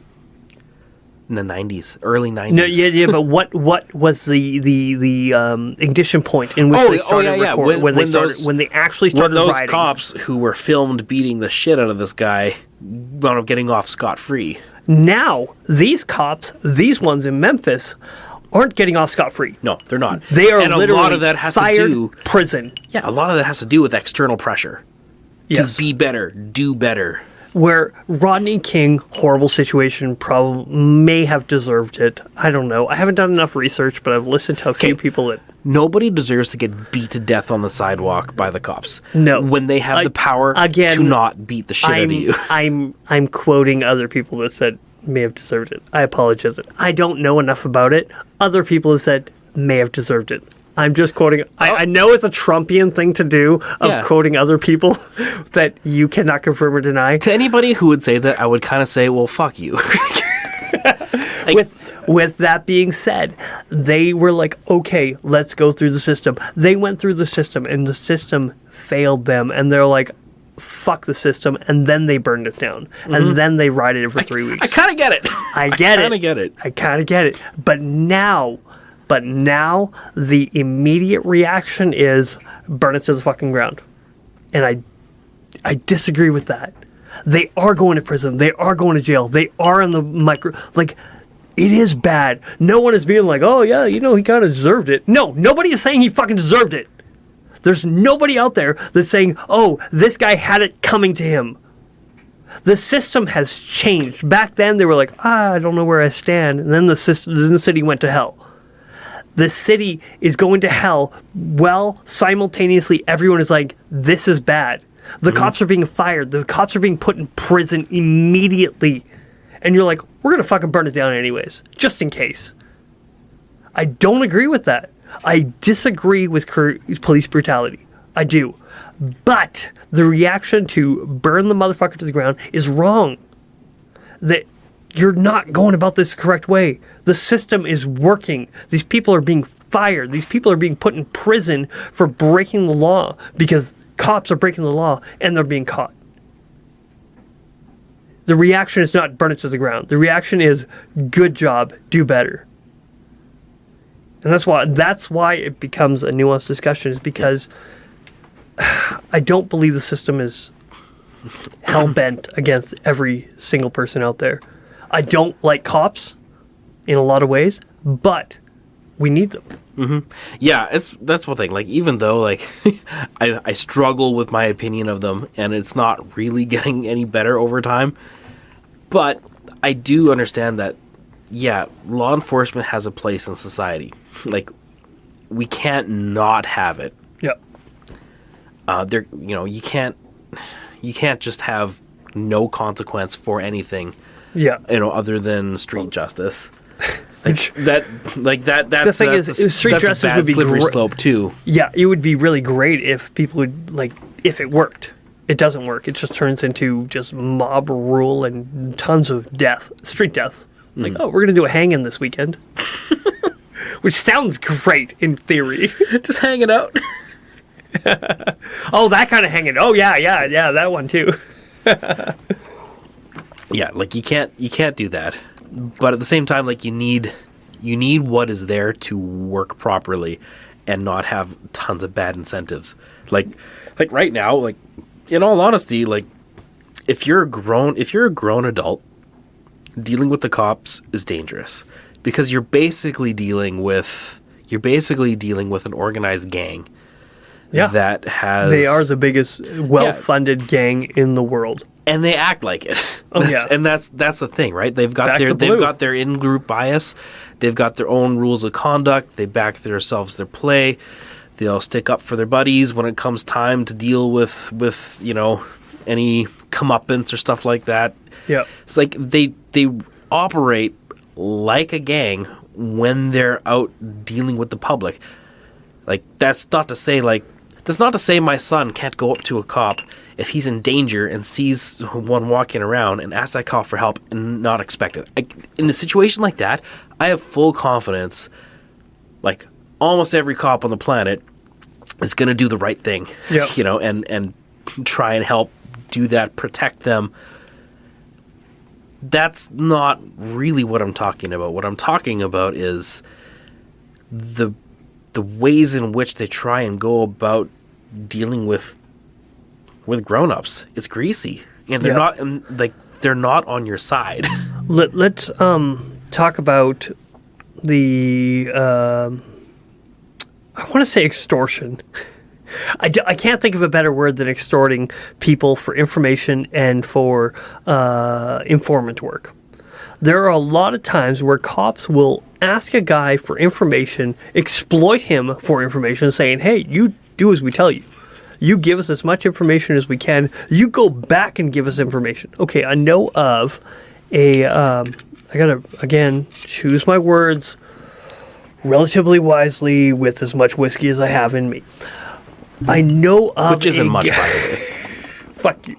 S3: In the 90s, early 90s.
S2: No, yeah, but what was the ignition point in which they started when they actually started
S3: when those
S2: rioting?
S3: cops who were filmed beating the shit out of this guy wound up getting off scot-free.
S2: Now, these cops, these ones in Memphis, aren't getting off scot-free.
S3: No, they're not.
S2: They are
S3: and
S2: literally
S3: a lot of that has
S2: fired
S3: to do
S2: prison.
S3: Yeah, a lot of that has to do with external pressure.
S2: Yes.
S3: To be better, do better.
S2: Where Rodney King, horrible situation, probably may have deserved it. I don't know. I haven't done enough research, but I've listened to a few people that...
S3: Nobody deserves to get beat to death on the sidewalk by the cops.
S2: No.
S3: When they have the power to not beat the shit out of you.
S2: I'm quoting other people that said may have deserved it. I apologize. I don't know enough about it. Other people have said may have deserved it. I'm just quoting. I know it's a Trumpian thing to do of quoting other people that you cannot confirm or deny.
S3: To anybody who would say that, I would kind of say, well, fuck you.
S2: With that being said, they were like, okay, let's go through the system. They went through the system, and the system failed them, and they're like, fuck the system, and then they burned it down, and then they rioted it for 3 weeks.
S3: I kind of get it.
S2: I get it.
S3: I kind of get it.
S2: But now the immediate reaction is burn it to the fucking ground. And I disagree with that. They are going to prison. They are going to jail. They are in the like, it is bad. No one is being like, oh yeah, he kind of deserved it. No, nobody is saying he fucking deserved it. There's nobody out there that's saying, oh, this guy had it coming to him. The system has changed. Back then, they were like, I don't know where I stand. And then the city went to hell. The city is going to hell. Well, simultaneously, everyone is like, this is bad. The cops are being fired. The cops are being put in prison immediately. And you're like, we're going to fucking burn it down anyways, just in case. I don't agree with that. I disagree with police brutality. I do. But the reaction to burn the motherfucker to the ground is wrong. That you're not going about this the correct way. The system is working. These people are being fired. These people are being put in prison for breaking the law because cops are breaking the law and they're being caught. The reaction is not burn it to the ground. The reaction is good job, do better. And that's why it becomes a nuanced discussion, is because I don't believe the system is hell-bent against every single person out there. I don't like cops in a lot of ways, but we need them.
S3: Mm-hmm. Yeah, that's one thing. Like, even though, like, I struggle with my opinion of them, and it's not really getting any better over time, but I do understand that, yeah, law enforcement has a place in society. Like, we can't not have it.
S2: Yeah.
S3: You can't just have no consequence for anything.
S2: Yeah.
S3: Other than street justice.
S2: That's
S3: the thing is,
S2: street justice would be
S3: slippery slope too.
S2: Yeah, it would be really great if people would, like, if it worked. It doesn't work. It just turns into just mob rule and tons of street deaths. Like, oh, we're going to do a hang-in this weekend. Which sounds great in theory.
S3: Just hanging out.
S2: Oh, that kind of hanging. Oh, yeah, that one too.
S3: Yeah, like you can't do that. But at the same time, like you need what is there to work properly and not have tons of bad incentives. Like right now, like in all honesty, like if you're a grown adult, dealing with the cops is dangerous because you're basically dealing with an organized gang.
S1: Yeah.
S3: That has
S1: They are the biggest well-funded gang in the world.
S3: And they act like it.
S1: Oh, yeah.
S3: And that's the thing, right? They've got their in-group bias. They've got their own rules of conduct. They back themselves their play. They'll stick up for their buddies when it comes time to deal with any comeuppance or stuff like that.
S1: Yeah.
S3: It's like they operate like a gang when they're out dealing with the public. Like that's not to say my son can't go up to a cop if he's in danger and sees one walking around and ask that cop for help and not expect it. In a situation like that, I have full confidence, like almost every cop on the planet is going to do the right thing,
S1: Yep.
S3: And try and help do that, protect them. That's not really what I'm talking about. What I'm talking about is the ways in which they try and go about dealing with grown-ups. It's greasy, and they're not on your side.
S1: Let's talk about the I want to say extortion. I can't think of a better word than extorting people for information and for informant work. There are a lot of times where cops will ask a guy for information, exploit him for information, saying, hey, you do as we tell you. You give us as much information as we can. You go back and give us information. Okay, I know of I gotta, again, choose my words relatively wisely with as much whiskey as I have in me. I know of
S3: Which isn't much, by the way.
S1: Fuck you.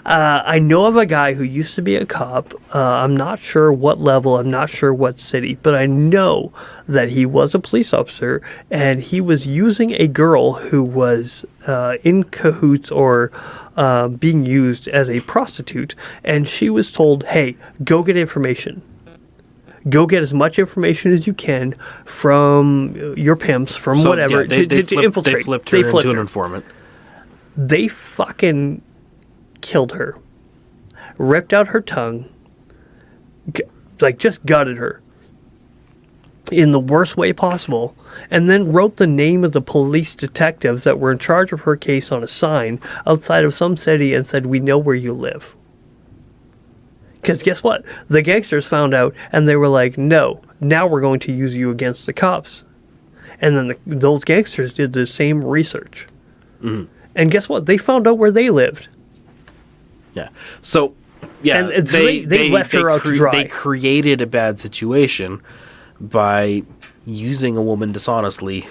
S1: I know of a guy who used to be a cop. I'm not sure what level, I'm not sure what city, but I know that he was a police officer and he was using a girl who was in cahoots or being used as a prostitute, and she was told, hey, go get information. Go get as much information as you can from your pimps, from whatever,
S3: yeah,
S1: to infiltrate.
S3: They flipped her into an informant.
S1: They fucking killed her, ripped out her tongue, just gutted her in the worst way possible, and then wrote the name of the police detectives that were in charge of her case on a sign outside of some city and said, we know where you live. Because guess what? The gangsters found out and they were like, no, now we're going to use you against the cops. And then those gangsters did the same research. Mm-hmm. And guess what? They found out where they lived.
S3: Yeah. So, yeah.
S1: And they left her out to dry.
S3: They created a bad situation by using a woman dishonestly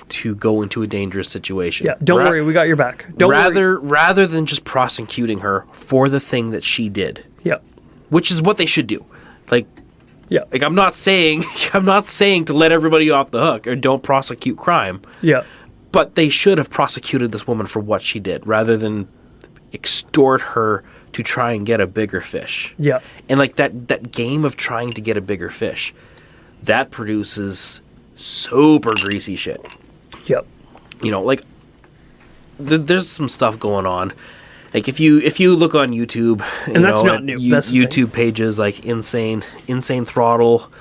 S3: to go into a dangerous situation.
S1: Yeah, don't worry, we got your back.
S3: Rather than just prosecuting her for the thing that she did.
S1: Yeah.
S3: Which is what they should do. Like I'm not saying to let everybody off the hook or don't prosecute crime.
S1: Yeah.
S3: But they should have prosecuted this woman for what she did rather than extort her to try and get a bigger fish.
S1: Yeah.
S3: And like that game of trying to get a bigger fish, that produces super greasy shit.
S1: Yep.
S3: There's some stuff going on. Like if you look on YouTube,
S1: and that's not new.
S3: YouTube pages like Insane Throttle,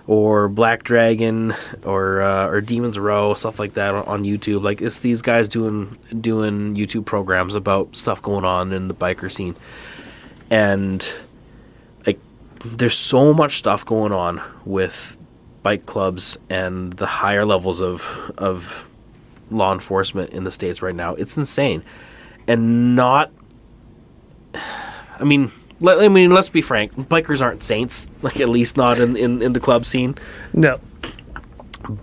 S3: or Black Dragon, or Demons Row, stuff like that on YouTube. Like it's these guys doing YouTube programs about stuff going on in the biker scene, and like there's so much stuff going on with bike clubs and the higher levels of law enforcement in the States right now. It's insane. And not, let's be frank, bikers aren't saints, like at least not in the club scene.
S1: No.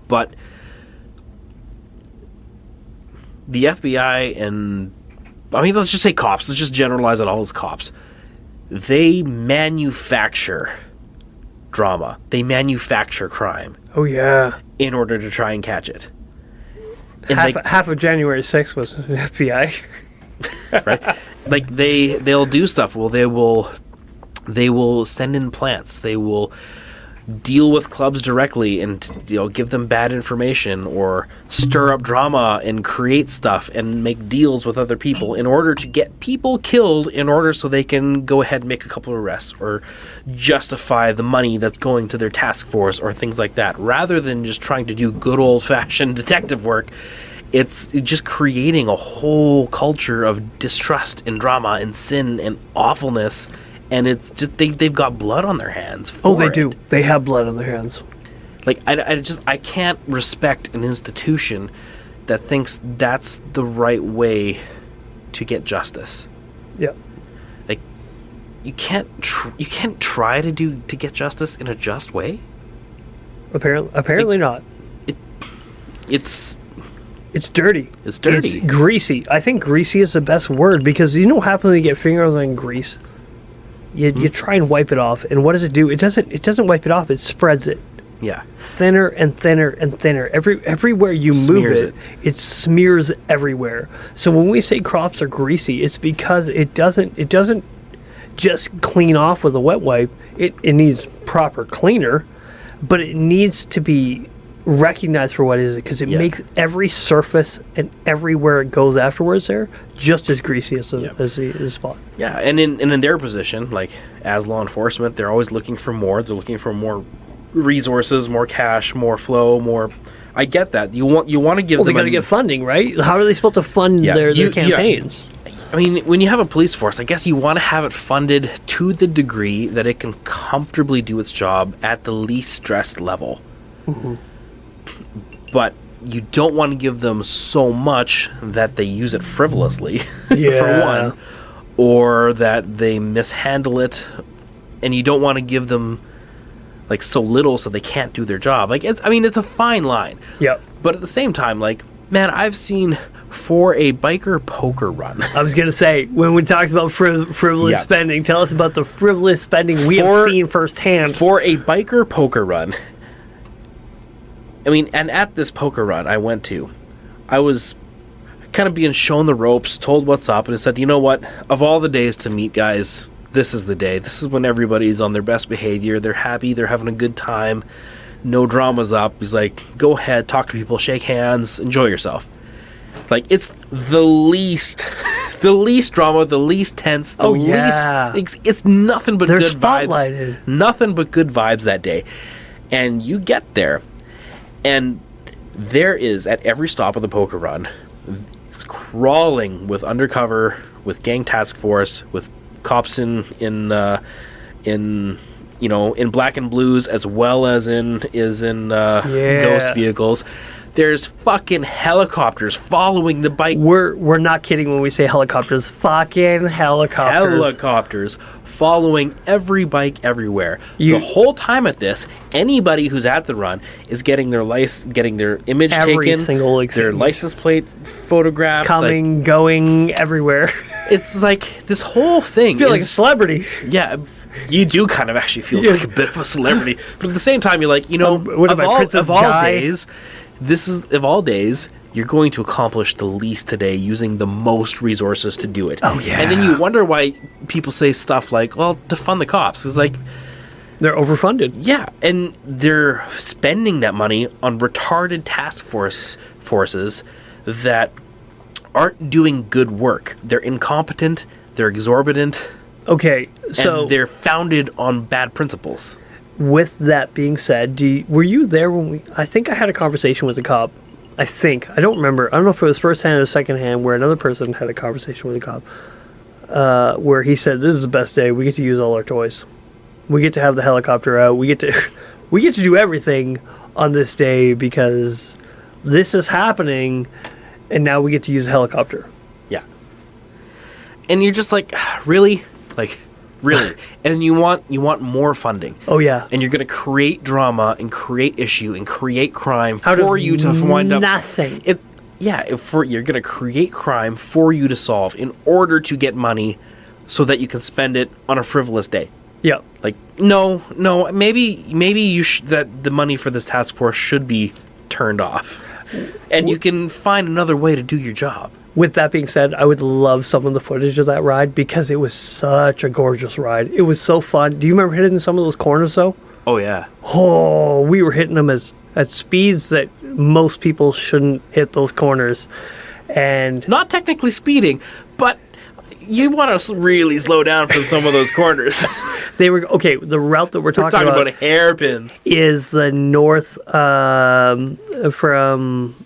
S3: But the FBI and, let's just say cops, let's just generalize it all as cops. They manufacture drama. They manufacture crime.
S1: Oh, yeah.
S3: In order to try and catch it. And
S1: half of January 6th was the FBI.
S3: Right? like they'll do stuff. Well, they will send in plants. They will deal with clubs directly and give them bad information or stir up drama and create stuff and make deals with other people in order to get people killed in order so they can go ahead and make a couple of arrests or justify the money that's going to their task force or things like that, rather than just trying to do good old-fashioned detective work. It's just creating a whole culture of distrust and drama and sin and awfulness. And it's just they've got blood on their hands.
S1: Do. They have blood on their hands.
S3: Like I can't respect an institution that thinks that's the right way to get justice.
S1: Yeah.
S3: Like you can't try to get justice in a just way.
S1: Apparently not.
S3: It's
S1: dirty.
S3: It's dirty.
S1: It's greasy. I think greasy is the best word, because you know what happens when you get fingers on grease? You try and wipe it off, and what does it do? It doesn't wipe it off. It spreads it.
S3: Yeah.
S1: Thinner and thinner and thinner. Everywhere you
S3: Smears
S1: move it smears everywhere. So when we say crops are greasy, it's because it doesn't just clean off with a wet wipe. It needs proper cleaner, but it needs to be recognized for what it is, because it makes every surface and everywhere it goes afterwards there just as greasy as the spot.
S3: Yeah, and in their position, like as law enforcement, they're always looking for more. They're looking for more resources, more cash, more flow, more. I get that. You want to give them.
S1: They got to get funding, right? How are they supposed to fund their campaigns?
S3: I mean, when you have a police force, I guess you want to have it funded to the degree that it can comfortably do its job at the least stressed level.
S1: Mm-hmm.
S3: But you don't want to give them so much that they use it frivolously, for one, or that they mishandle it, and you don't want to give them like so little so they can't do their job. Like it's a fine line.
S1: Yep.
S3: But at the same time, like, man, I've seen for a biker poker run.
S1: I was gonna say, when we talked about frivolous spending, tell us about the frivolous spending we have seen firsthand.
S3: For a biker poker run. I mean, and at this poker run I went to, I was kind of being shown the ropes, told what's up, and it said, you know what, of all the days to meet guys, this is the day. This is when everybody's on their best behavior. They're happy. They're having a good time. No dramas up. He's like, go ahead, talk to people, shake hands, enjoy yourself. Like, it's the least drama, the least tense, it's nothing but
S1: They're
S3: good
S1: spotlighted.
S3: vibes. Nothing but good vibes that day. And you get there, and there is, at every stop of the poker run, crawling with undercover, with gang task force, with cops in black and blues, as well as in ghost vehicles. There's fucking helicopters following the bike.
S1: We're not kidding when we say helicopters. Fucking helicopters.
S3: Helicopters following every bike everywhere. The whole time at this, anybody who's at the run is getting their image taken, their license plate photographed,
S1: going everywhere.
S3: It's like this whole thing.
S1: I feel like a celebrity.
S3: Yeah, you do kind of actually feel like a bit of a celebrity, but at the same time, you're like, of all days, you're going to accomplish the least today using the most resources to do it.
S1: Oh, yeah.
S3: And then you wonder why people say stuff like, well, defund the cops. It's like,
S1: they're overfunded.
S3: Yeah, and they're spending that money on retarded task forces that aren't doing good work. They're incompetent, they're exorbitant.
S1: Okay, so...
S3: and they're founded on bad principles.
S1: With that being said, were you there when I think I had a conversation with a cop. I don't remember. I don't know if it was firsthand or secondhand, where another person had a conversation with a cop, where he said, "This is the best day. We get to use all our toys. We get to have the helicopter out. We get to do everything on this day because this is happening, and now we get to use a helicopter."
S3: Yeah. And you're just like, really? Really? And you want more funding.
S1: Oh, yeah.
S3: And you're going to create drama and create issue and create crime for you to wind up...
S1: nothing.
S3: You're going to create crime for you to solve in order to get money so that you can spend it on a frivolous day.
S1: Yeah.
S3: Like, no, maybe that the money for this task force should be turned off. And you can find another way to do your job.
S2: With that being said, I would love some of the footage of that ride because it was such a gorgeous ride. It was so fun. Do you remember hitting some of those corners though?
S3: Oh yeah.
S2: Oh, we were hitting them at speeds that most people shouldn't hit those corners. And
S3: Not technically speeding, but you want to really slow down from some of those corners.
S2: they were okay. The route that we're
S3: We're
S2: talking,
S3: talking about hairpins.
S2: is the north from.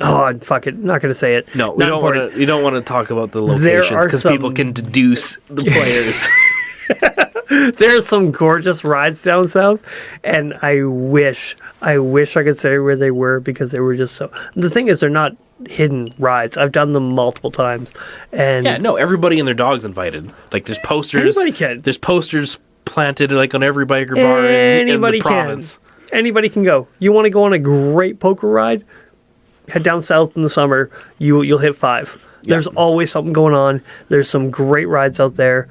S2: Oh, fuck it. Not going to say it.
S3: No, we
S2: Not
S3: don't
S2: important.
S3: want to. You don't want to talk about the
S2: There
S3: locations
S2: are
S3: because
S2: some-
S3: people can deduce the players.
S2: There's some gorgeous rides down south, and I wish I could say where they were because they were just so. The thing is, they're not hidden rides. I've done them multiple times, and
S3: Yeah, no, everybody and their dog's invited. Like there's posters.
S2: Anybody can.
S3: There's posters planted like on every biker bar in
S2: anybody
S3: the
S2: can.
S3: province.
S2: Anybody can go. You want to go on a great poker ride? Head down south in the summer. You'll hit 5. There's always something going on. There's some great rides out there.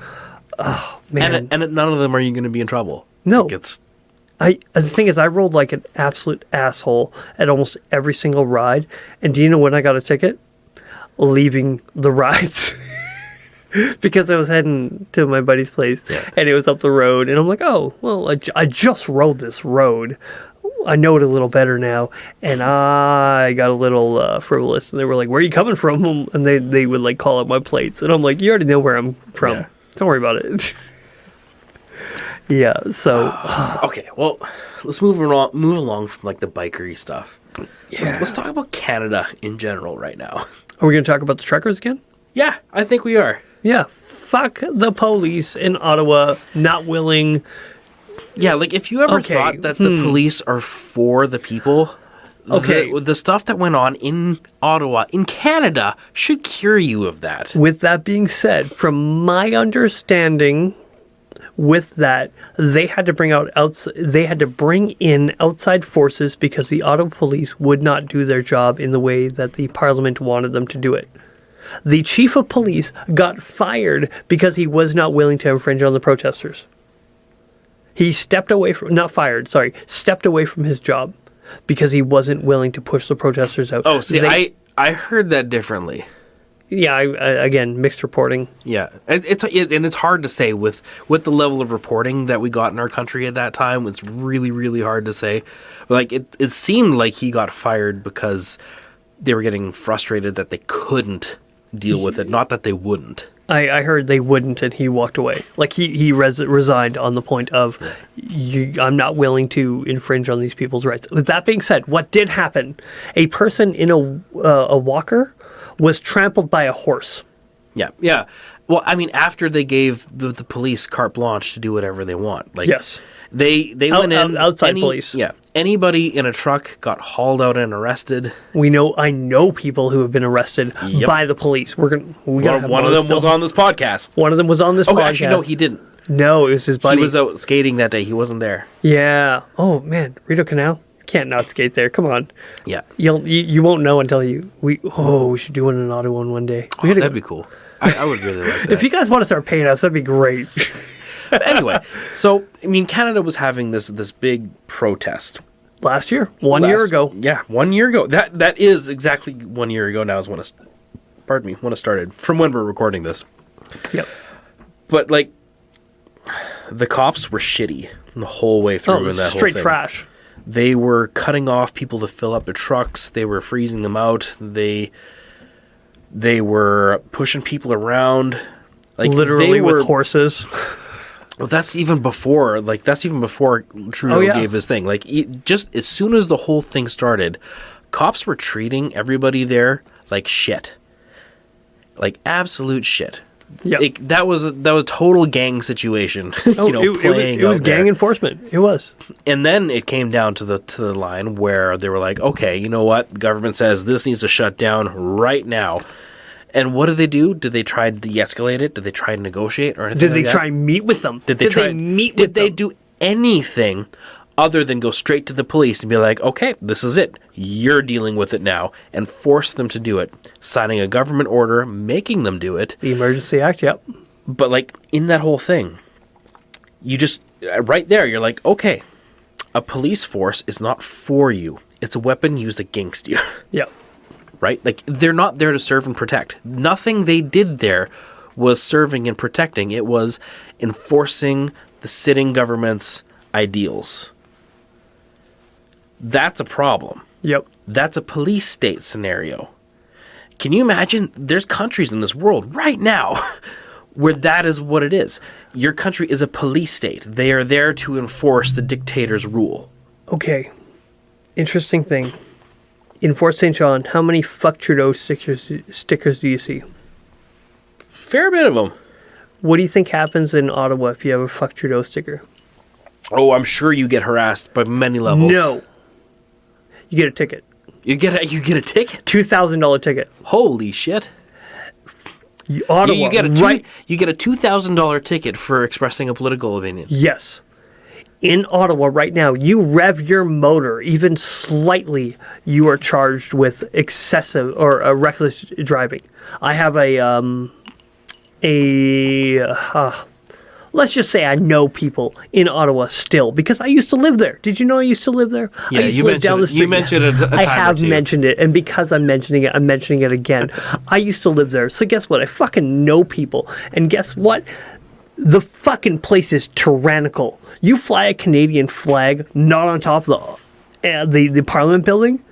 S2: Oh man!
S3: And at none of them are you going to be in trouble.
S2: No.
S3: Like it's
S2: The thing is, I rolled like an absolute asshole at almost every single ride. And do you know when I got a ticket? Leaving the rides. Because I was heading to my buddy's place, and it was up the road. And I'm like, oh, well, I just rode this road. I know it a little better now. And I got a little frivolous. And they were like, where are you coming from? And they would like call out my plates. And I'm like, you already know where I'm from.
S3: Yeah.
S2: Don't worry about it. Yeah, so
S3: okay. Well, let's move along from like the bikery stuff. Let's talk about Canada in general right now.
S2: are we going to talk about the truckers again?
S3: Yeah, I think we are.
S2: Yeah, fuck the police in Ottawa not willing.
S3: Yeah, like if you ever
S2: Okay,
S3: thought that the police are for the people,
S2: Okay.
S3: the stuff that went on in Ottawa, in Canada, should cure you of that.
S2: With that being said, from my understanding, with that, they had to bring in outside forces because the Ottawa police would not do their job in the way that the Parliament wanted them to do it. The chief of police got fired because he was not willing to infringe on the protesters. He stepped away from his job because he wasn't willing to push the protesters out.
S3: Oh, see, I heard that differently.
S2: Yeah, again, mixed reporting.
S3: Yeah, it's hard to say with the level of reporting that we got in our country at that time. It's really, really hard to say. Like it seemed like he got fired because they were getting frustrated that they couldn't deal with it, not that they wouldn't.
S2: I heard they wouldn't, and he walked away. Like he resigned on the point of, I'm not willing to infringe on these people's rights. With that being said, what did happen? A person in a walker was trampled by a horse.
S3: Yeah. Well, I mean, after they gave the police carte blanche to do whatever they want. Like,
S2: Yes.
S3: They went in.
S2: Outside police.
S3: Yeah. Anybody in a truck got hauled out and arrested.
S2: I know people who have been arrested by the police. One
S3: of them was on this podcast.
S2: One of them was on this
S3: Oh,
S2: podcast.
S3: actually, no, he didn't.
S2: No, it was his buddy.
S3: He was out skating that day. He wasn't there.
S2: Yeah. Oh man, Rideau Canal. Can't not skate there. Come on.
S3: Yeah.
S2: You won't know until we should do an Ottawa one day.
S3: That'd be cool. I would really like that.
S2: If you guys want to start paying us, that'd be great.
S3: But anyway, so I mean, Canada was having this big protest
S2: Last year, 1 year ago.
S3: Yeah, 1 year ago. That is exactly 1 year ago now is when it started. From when we're recording this.
S2: Yep.
S3: But like, the cops were shitty the whole way through in that whole
S2: straight
S3: thing.
S2: trash.
S3: They were cutting off people to fill up their trucks. They were freezing them out. They were pushing people around. Like
S2: Literally with horses.
S3: Well, that's even before Trudeau gave his thing. Like, just as soon as the whole thing started, cops were treating everybody there like shit, like absolute shit.
S2: Yeah,
S3: that was a total gang situation.
S2: It was gang enforcement. It was.
S3: And then it came down to the line where they were like, okay, you know what? The government says this needs to shut down right now. And what did they do? Did they try to de-escalate it? Did they try to negotiate or anything?
S2: Did they try and meet with them?
S3: Did they do anything other than go straight to the police and be like, okay, this is it. You're dealing with it now, and force them to do it, signing a government order, making them do it.
S2: The Emergency Act, yep.
S3: But like in that whole thing, you just right there, you're like, okay, a police force is not for you. It's a weapon used against you.
S2: Yep.
S3: right? Like, they're not there to serve and protect. Nothing they did there was serving and protecting. It was enforcing the sitting government's ideals. That's a problem.
S2: Yep.
S3: That's a police state scenario. Can you imagine? There's countries in this world right now where that is what it is. Your country is a police state. They are there to enforce the dictator's rule.
S2: Okay. Interesting thing. In Fort St. John, how many fuck Trudeau stickers do you see?
S3: Fair bit of them.
S2: What do you think happens in Ottawa if you have a fuck Trudeau sticker?
S3: Oh, I'm sure you get harassed by many levels.
S2: No. You get a ticket.
S3: You get a ticket.
S2: $2,000 ticket.
S3: Holy shit.
S2: Ottawa,
S3: You get a
S2: right?
S3: You get a $2,000 ticket for expressing a political opinion.
S2: Yes. In Ottawa right now, you rev your motor even slightly, you are charged with excessive or reckless driving. I have let's just say I know people in Ottawa still because I used to live there. Did you know I used to live there?
S3: Yeah,
S2: I used to live down the street.
S3: You mentioned it a time
S2: I have
S3: or two.
S2: mentioned it, and because I'm mentioning it, I'm mentioning it again. I used to live there, so guess what? I fucking know people, and guess what? The fucking place is tyrannical. You fly a Canadian flag not on top of the Parliament building,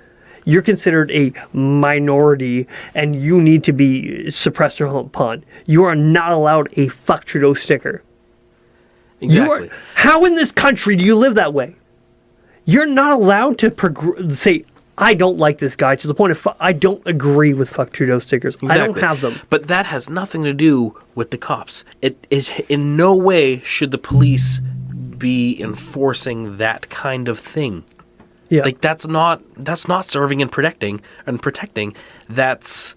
S2: you're considered a minority and you need to be suppressed upon. You are not allowed a fuck Trudeau sticker.
S3: Exactly.
S2: How in this country do you live that way? You're not allowed to say, I don't like this guy to the point of I don't agree with fuck Trudeau stickers.
S3: Exactly.
S2: I don't have them.
S3: But that has nothing to do with the cops. It is in no way should the police be enforcing that kind of thing.
S2: Yeah.
S3: Like that's not serving and protecting. That's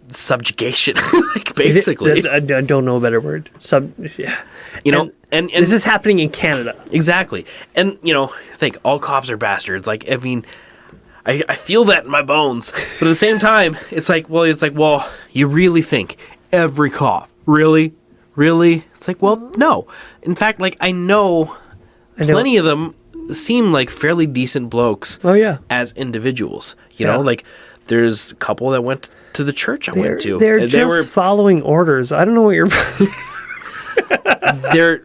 S3: subjugation. Like basically.
S2: I don't know a better word. Yeah.
S3: You know, and
S2: this is happening in Canada.
S3: Exactly. And, you know, I think all cops are bastards. Like, I mean, I feel that in my bones. But at the same time, it's like, well, you really think every cop, really? It's like, well, no. In fact, like, I know plenty of them seem like fairly decent blokes.
S2: Oh, yeah.
S3: As individuals. You know, like, there's a couple that went to the church I went to.
S2: They're just following orders. I don't know what you're...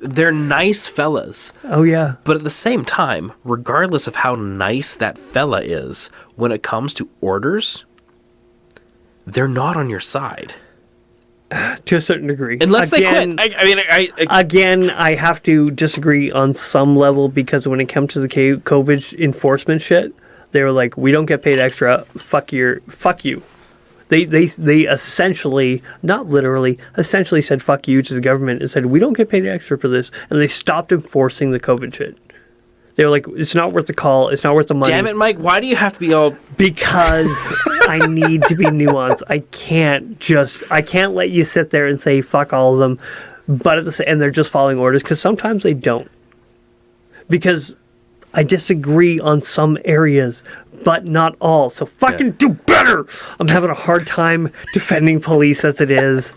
S3: They're nice fellas.
S2: Oh, yeah.
S3: But at the same time, regardless of how nice that fella is, when it comes to orders, they're not on your side.
S2: To a certain degree.
S3: Unless they quit.
S2: Again, I have to disagree on some level because when it comes to the COVID enforcement shit, they were like, we don't get paid extra. Fuck you. They essentially, not literally, essentially said fuck you to the government and said, we don't get paid extra for this. And they stopped enforcing the COVID shit. They were like, it's not worth the call. It's not worth the money.
S3: Damn it, Mike. Why do you have to be all...
S2: Because I need to be nuanced. I can't let you sit there and say fuck all of them. But and they're just following orders because sometimes they don't. Because I disagree on some areas, but not all. So fucking do better. I'm having a hard time defending police as it is.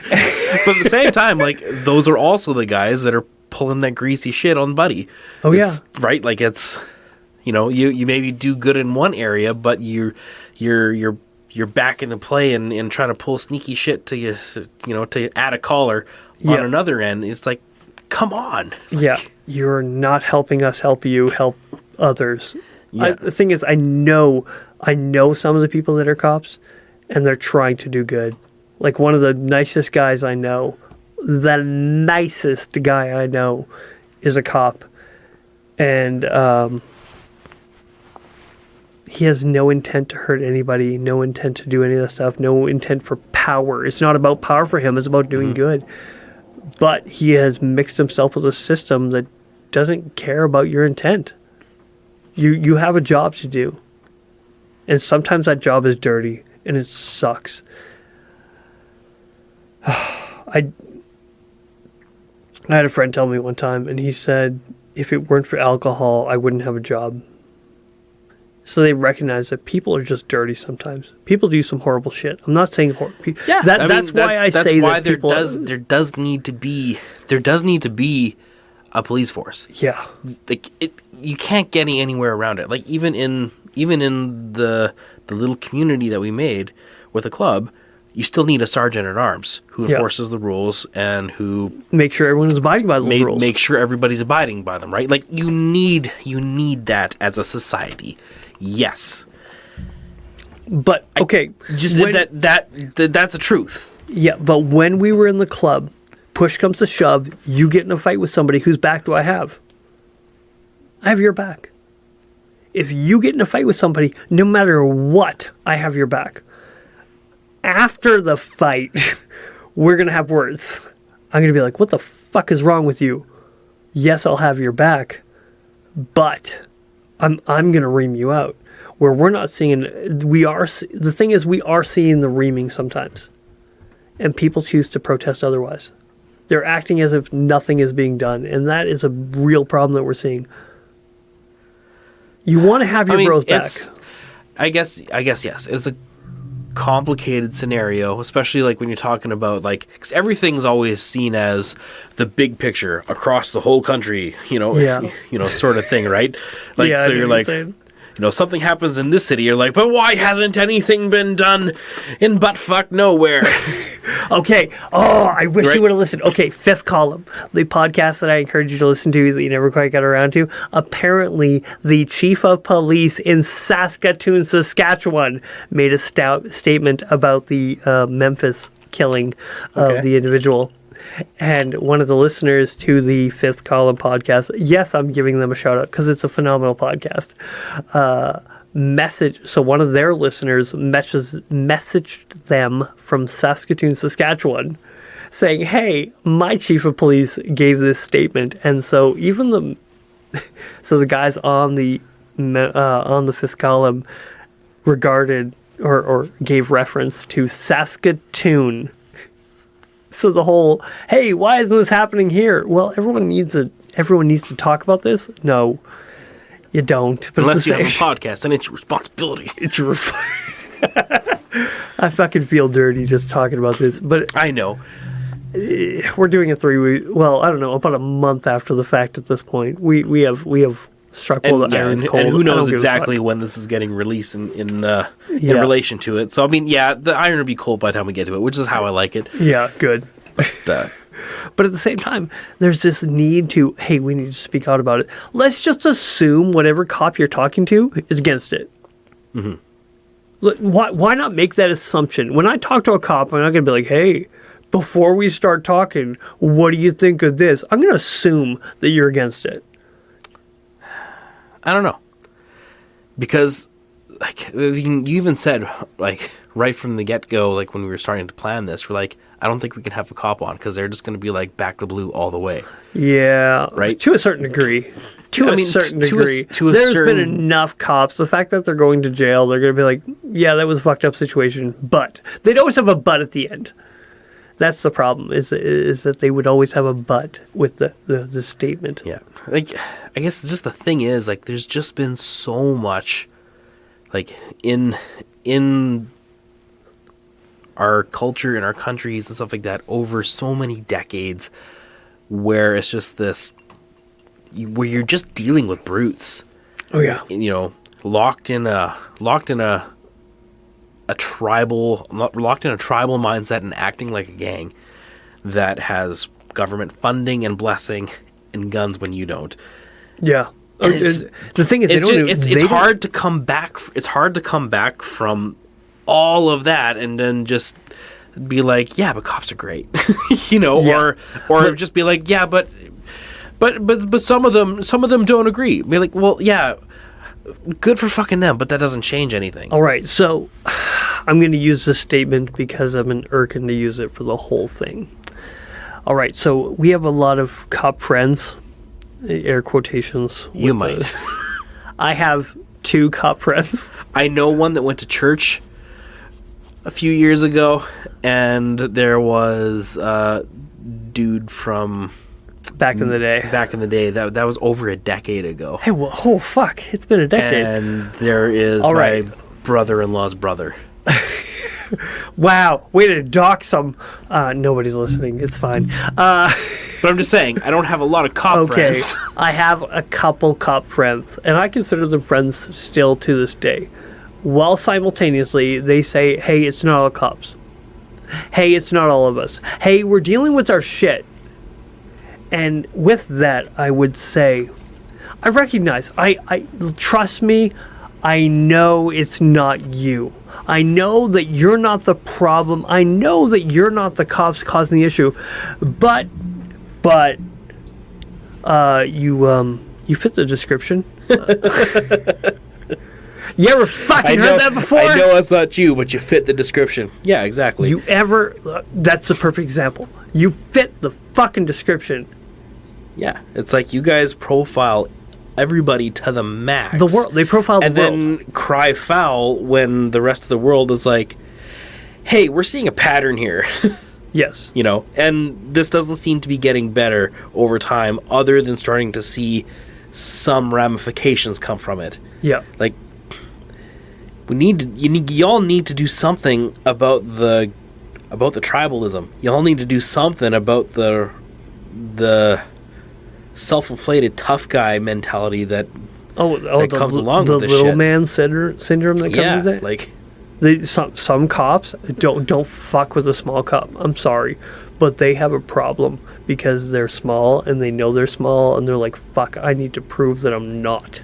S3: But at the same time, like, those are also the guys that are pulling that greasy shit on Buddy.
S2: Oh, yeah.
S3: Right? Like, it's, you know, you maybe do good in one area, but you're back into play and trying to pull sneaky shit to to add a collar on another end. It's like, come on.
S2: Yeah. You're not helping us help you help others.
S3: Yeah.
S2: The thing is, I know some of the people that are cops, and they're trying to do good. Like one of the nicest guys I know, the nicest guy I know, is a cop, and he has no intent to hurt anybody, no intent to do any of that stuff, no intent for power. It's not about power for him; it's about doing good. But he has mixed himself with a system that doesn't care about your intent. You have a job to do. And sometimes that job is dirty and it sucks. I had a friend tell me one time and he said, if it weren't for alcohol, I wouldn't have a job. So they recognize that people are just dirty sometimes. People do some horrible shit. I'm not saying
S3: yeah,
S2: that's why
S3: there does need to be a police force.
S2: Yeah.
S3: Like you can't get anywhere around it. Like even even in the little community that we made with a club, you still need a sergeant at arms who enforces the rules and who
S1: make sure everyone's abiding by those rules.
S3: Make sure everybody's abiding by them, right? Like you need that as a society. Yes.
S1: But okay,
S3: that's the truth.
S1: Yeah, but when we were in the club, push comes to shove, you get in a fight with somebody, whose back do I have? I have your back. If you get in a fight with somebody, no matter what, I have your back. After the fight, we're going to have words. I'm going to be like, what the fuck is wrong with you? Yes, I'll have your back, but I'm going to ream you out. Where we're not seeing, the thing is, we are seeing the reaming sometimes. And people choose to protest otherwise. They're acting as if nothing is being done. And that is a real problem that we're seeing. You want to have your bros back.
S3: I guess, yes. It's a complicated scenario, especially like when you're talking about, like, because everything's always seen as the big picture across the whole country, sort of thing, right? Like, so you're like, something happens in this city, you're like, but why hasn't anything been done in buttfuck nowhere?
S1: Okay. Oh, I wish you would have listened. Okay, Fifth Column, the podcast that I encourage you to listen to that you never quite got around to. Apparently, the chief of police in Saskatoon, Saskatchewan, made a stout statement about the Memphis killing of the individual. And one of the listeners to the Fifth Column podcast, yes, I'm giving them a shout out because it's a phenomenal podcast. So one of their listeners messaged them from Saskatoon, Saskatchewan, saying, "Hey, my chief of police gave this statement," and so even the guys on the Fifth Column regarded or gave reference to Saskatoon. So the whole, hey, why isn't this happening here? Well, everyone needs to talk about this. No, you don't. But
S3: unless you have a podcast, then it's your responsibility.
S1: I fucking feel dirty just talking about this, but
S3: I know
S1: we're doing a 3 week. Well, I don't know, about a month after the fact at this point. We have struck while the iron's cold.
S3: And who knows exactly when this is getting released in relation to it. So, I mean, the iron will be cold by the time we get to it, which is how I like it.
S1: Yeah, good. But at the same time, there's this need to, hey, we need to speak out about it. Let's just assume whatever cop you're talking to is against it. Mm-hmm. Why not make that assumption? When I talk to a cop, I'm not going to be like, hey, before we start talking, what do you think of this? I'm going to assume that you're against it.
S3: I don't know, because like you even said, like right from the get go, like when we were starting to plan this, we're like, I don't think we can have a cop on because they're just going to be like back the blue all the way.
S1: Yeah,
S3: right.
S1: To a certain degree. There's been enough cops. The fact that they're going to jail, they're going to be like, yeah, that was a fucked up situation, but they'd always have a but at the end. That's the problem, is that they would always have a but with the statement.
S3: Yeah. Like, I guess just the thing is, like, there's just been so much, like, in our culture, in our countries and stuff like that, over so many decades, where it's just this, where you're just dealing with brutes.
S1: Oh, yeah.
S3: Locked in a tribal mindset and acting like a gang that has government funding and blessing and guns when you don't.
S1: Yeah. The thing is,
S3: it's hard to come back. It's hard to come back from all of that and then just be like, yeah, but cops are great, or just be like, yeah, but some of them don't agree. Be like, well, yeah. Good for fucking them, but that doesn't change anything.
S1: All right, so I'm going to use this statement because I'm an irkin to use it for the whole thing. All right, so we have a lot of cop friends, air quotations.
S3: You might.
S1: I have 2 cop friends.
S3: I know one that went to church a few years ago, and there was a dude from...
S1: Back in the day.
S3: That was over a decade ago.
S1: Hey, well, oh, fuck. It's been a decade.
S3: And there is my brother-in-law's brother.
S2: Wow, way to dock some. Nobody's listening. It's fine.
S3: But I'm just saying, I don't have a lot of cop
S2: Okay,
S3: friends.
S2: I have a couple cop friends, and I consider them friends still to this day. While simultaneously, they say, hey, it's not all cops. Hey, it's not all of us. Hey, we're dealing with our shit. And with that, I would say, I recognize, I trust me, I know it's not you. I know that you're not the problem. I know that you're not the cops causing the issue. But you fit the description. You ever fucking heard that before?
S3: I know it's not you, but you fit the description. Yeah, exactly.
S2: That's the perfect example. You fit the fucking description.
S3: Yeah, it's like you guys profile everybody to the max.
S2: The world. They profile the world.
S3: And then cry foul when the rest of the world is like, hey, we're seeing a pattern here.
S2: Yes.
S3: You know, and this doesn't seem to be getting better over time other than starting to see some ramifications come from it.
S2: Yeah.
S3: Like, y'all need to do something about the tribalism. Y'all need to do something about the self-inflated tough guy mentality that comes along with this
S2: the little
S3: shit.
S2: man syndrome that comes with it.
S3: Like
S2: some cops don't fuck with a small cop. I'm sorry, but they have a problem because they're small and they know they're small and they're like, fuck, I need to prove that I'm not.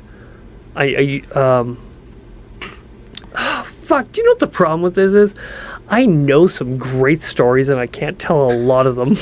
S2: Fuck, do you know what the problem with this is? I know some great stories and I can't tell a lot of them.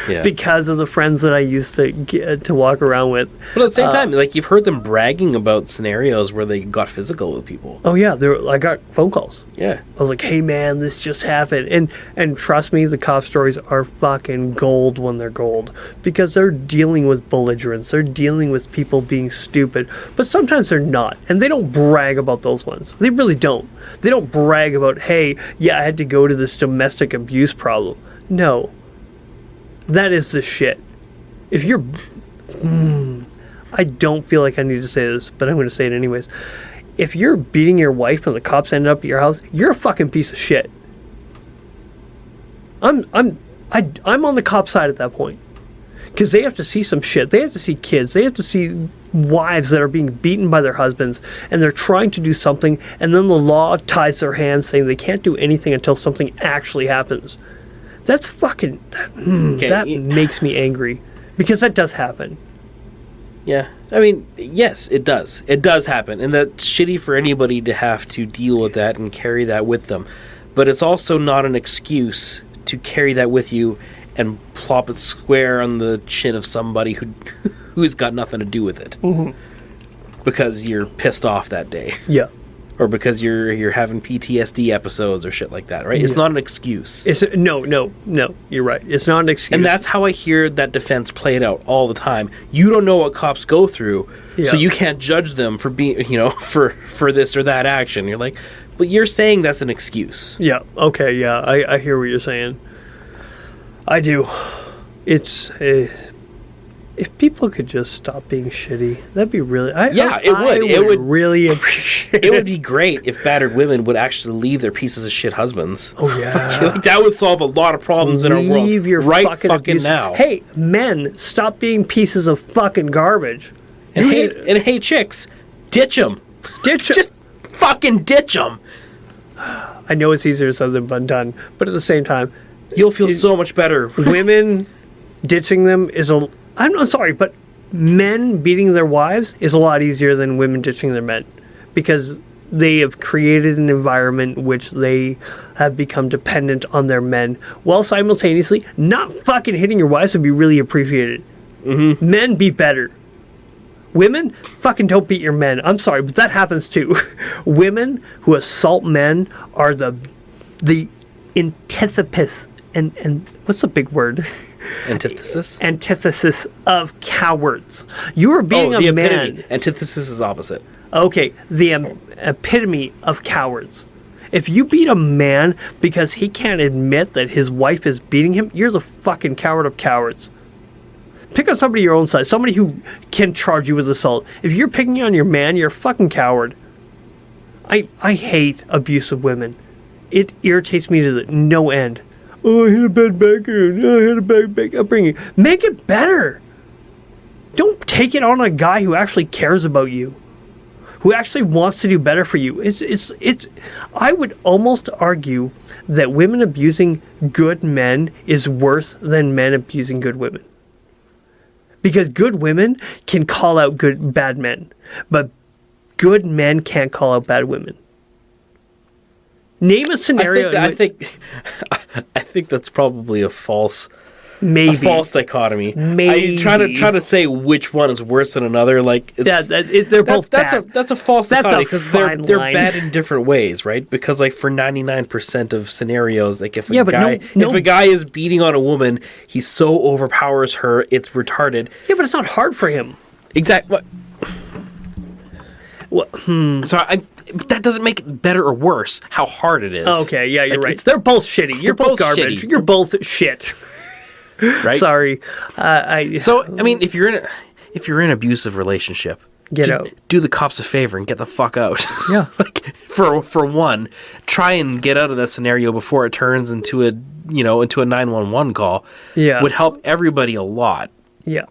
S3: Yeah.
S2: Because of the friends that I used to get to walk around with.
S3: But at the same time, like, you've heard them bragging about scenarios where they got physical with people.
S2: Oh yeah, I got phone calls.
S3: Yeah.
S2: I was like, hey man, this just happened. And trust me, the cop stories are fucking gold when they're gold. Because they're dealing with belligerents. They're dealing with people being stupid. But sometimes they're not. And they don't brag about those ones. They really don't. They don't brag about, hey, yeah, I had to go to this domestic abuse problem. No. That is the shit. If you're... I don't feel like I need to say this, but I'm going to say it anyways. If you're beating your wife and the cops end up at your house, you're a fucking piece of shit. I'm on the cop side at that point. Because they have to see some shit. They have to see kids. They have to see wives that are being beaten by their husbands, and they're trying to do something, and then the law ties their hands saying they can't do anything until something actually happens. That's fucking... that makes me angry. Because that does happen.
S3: Yeah. I mean, yes, it does. It does happen. And that's shitty for anybody to have to deal with that and carry that with them. But it's also not an excuse to carry that with you and plop it square on the chin of somebody who's got nothing to do with it.
S2: Mm-hmm. Because
S3: you're pissed off that day.
S2: Yeah.
S3: Or because you're having PTSD episodes or shit like that, right? Yeah. It's not an excuse.
S2: No, you're right. It's not an excuse.
S3: And that's how I hear that defense played out all the time. You don't know what cops go through, so you can't judge them for being, for this or that action. You're like, but you're saying that's an excuse.
S2: Yeah, okay, yeah, I hear what you're saying. I do. It's... if people could just stop being shitty, that'd be really... It would really appreciate it.
S3: It would be great if battered women would actually leave their pieces of shit husbands.
S2: Oh, yeah.
S3: Like, that would solve a lot of problems in our world.
S2: Leave your fucking now. Hey, men, stop being pieces of fucking garbage.
S3: And hey, chicks, ditch them.
S2: Ditch them.
S3: Just fucking ditch them.
S2: I know it's easier said than done, but at the same time...
S3: You'll feel so much better.
S2: Women ditching them is a... I'm not sorry, but men beating their wives is a lot easier than women ditching their men, because they have created an environment which they have become dependent on their men, while simultaneously not fucking hitting your wives would be really appreciated. Mm-hmm. Men be better. Women, fucking don't beat your men. I'm sorry, but that happens too. Women who assault men are the antithesis and what's the big word? Antithesis of cowards. You are beating a man.
S3: Antithesis is opposite.
S2: Okay, the epitome of cowards. If you beat a man because he can't admit that his wife is beating him, you're the fucking coward of cowards. Pick on somebody your own size, somebody who can charge you with assault. If you're picking on your man, you're a fucking coward. I hate abusive women. it irritates me to the no end. Oh, I hit a bad backhand. Oh, I hit a bad back upbringing. Make it better. Don't take it on a guy who actually cares about you, who actually wants to do better for you. It's. I would almost argue that women abusing good men is worse than men abusing good women. Because good women can call out bad men, but good men can't call out bad women. Name a scenario.
S3: I think that's probably a false dichotomy.
S2: Maybe.
S3: I try to say which one is worse than another. Like
S2: they're both bad.
S3: That's a false dichotomy because they're
S2: line.
S3: bad in different ways, right? Because like for 99% of scenarios, like if a guy is beating on a woman, he so overpowers her, it's retarded.
S2: Yeah, but it's not hard for him.
S3: Exactly. So that doesn't make it better or worse. How hard it is.
S2: Okay, yeah, you're right. They're both shitty. You're both garbage.
S3: Shitty.
S2: You're both shit.
S3: Right?
S2: Sorry.
S3: So I mean, if you're in an abusive relationship,
S2: get out.
S3: Do the cops a favor and get the fuck out.
S2: Yeah.
S3: Like for one, try and get out of that scenario before it turns into a 911 call.
S2: Yeah.
S3: Would help everybody a lot.
S2: Yeah.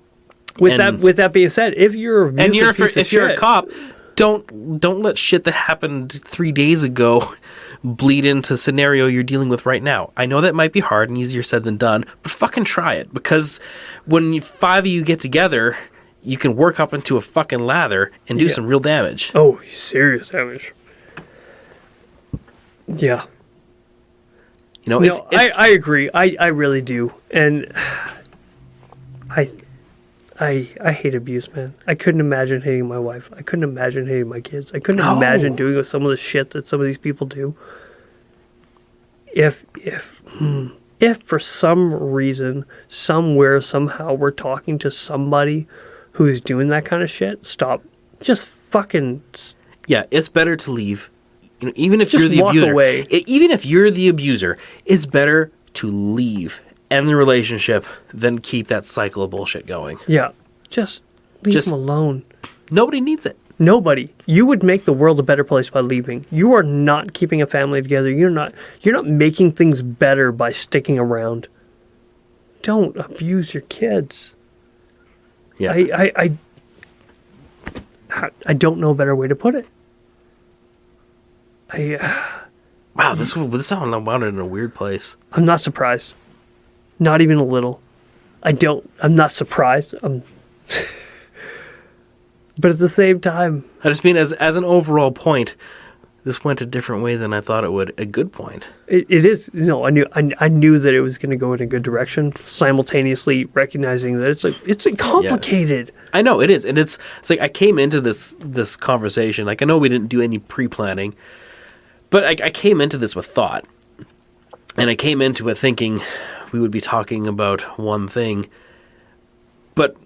S2: With that being said, if you're
S3: if you're a cop, don't let shit that happened 3 days ago bleed into scenario you're dealing with right now. I know that might be hard and easier said than done, but fucking try it, because when 5 of you get together, you can work up into a fucking lather and do some real damage.
S2: Oh, serious damage. Yeah. I agree. I really do. And I hate abuse, man. I couldn't imagine hating my wife. I couldn't imagine hating my kids. I couldn't imagine doing some of the shit that some of these people do. If for some reason, somewhere, somehow, we're talking to somebody who's doing that kind of shit, stop. Just fucking...
S3: Yeah, it's better to leave. Even if
S2: just
S3: you're the
S2: walk
S3: abuser.
S2: Away.
S3: Even if you're the abuser, it's better to leave. End the relationship, then keep that cycle of bullshit going.
S2: Yeah. Just leave them alone.
S3: Nobody needs it.
S2: Nobody. You would make the world a better place by leaving. You are not keeping a family together. You're not making things better by sticking around. Don't abuse your kids.
S3: Yeah.
S2: I don't know a better way to put it.
S3: Wow, this sounded wound in a weird place.
S2: I'm not surprised. Not even a little. I'm not surprised. But at the same time...
S3: I just mean, as an overall point, this went a different way than I thought it would. A good point.
S2: It is. I knew that it was going to go in a good direction, simultaneously recognizing that it's complicated.
S3: Yeah. I know, it is. And it's like I came into this conversation, like I know we didn't do any pre-planning, but I came into this with thought. And I came into it thinking we would be talking about one thing. But,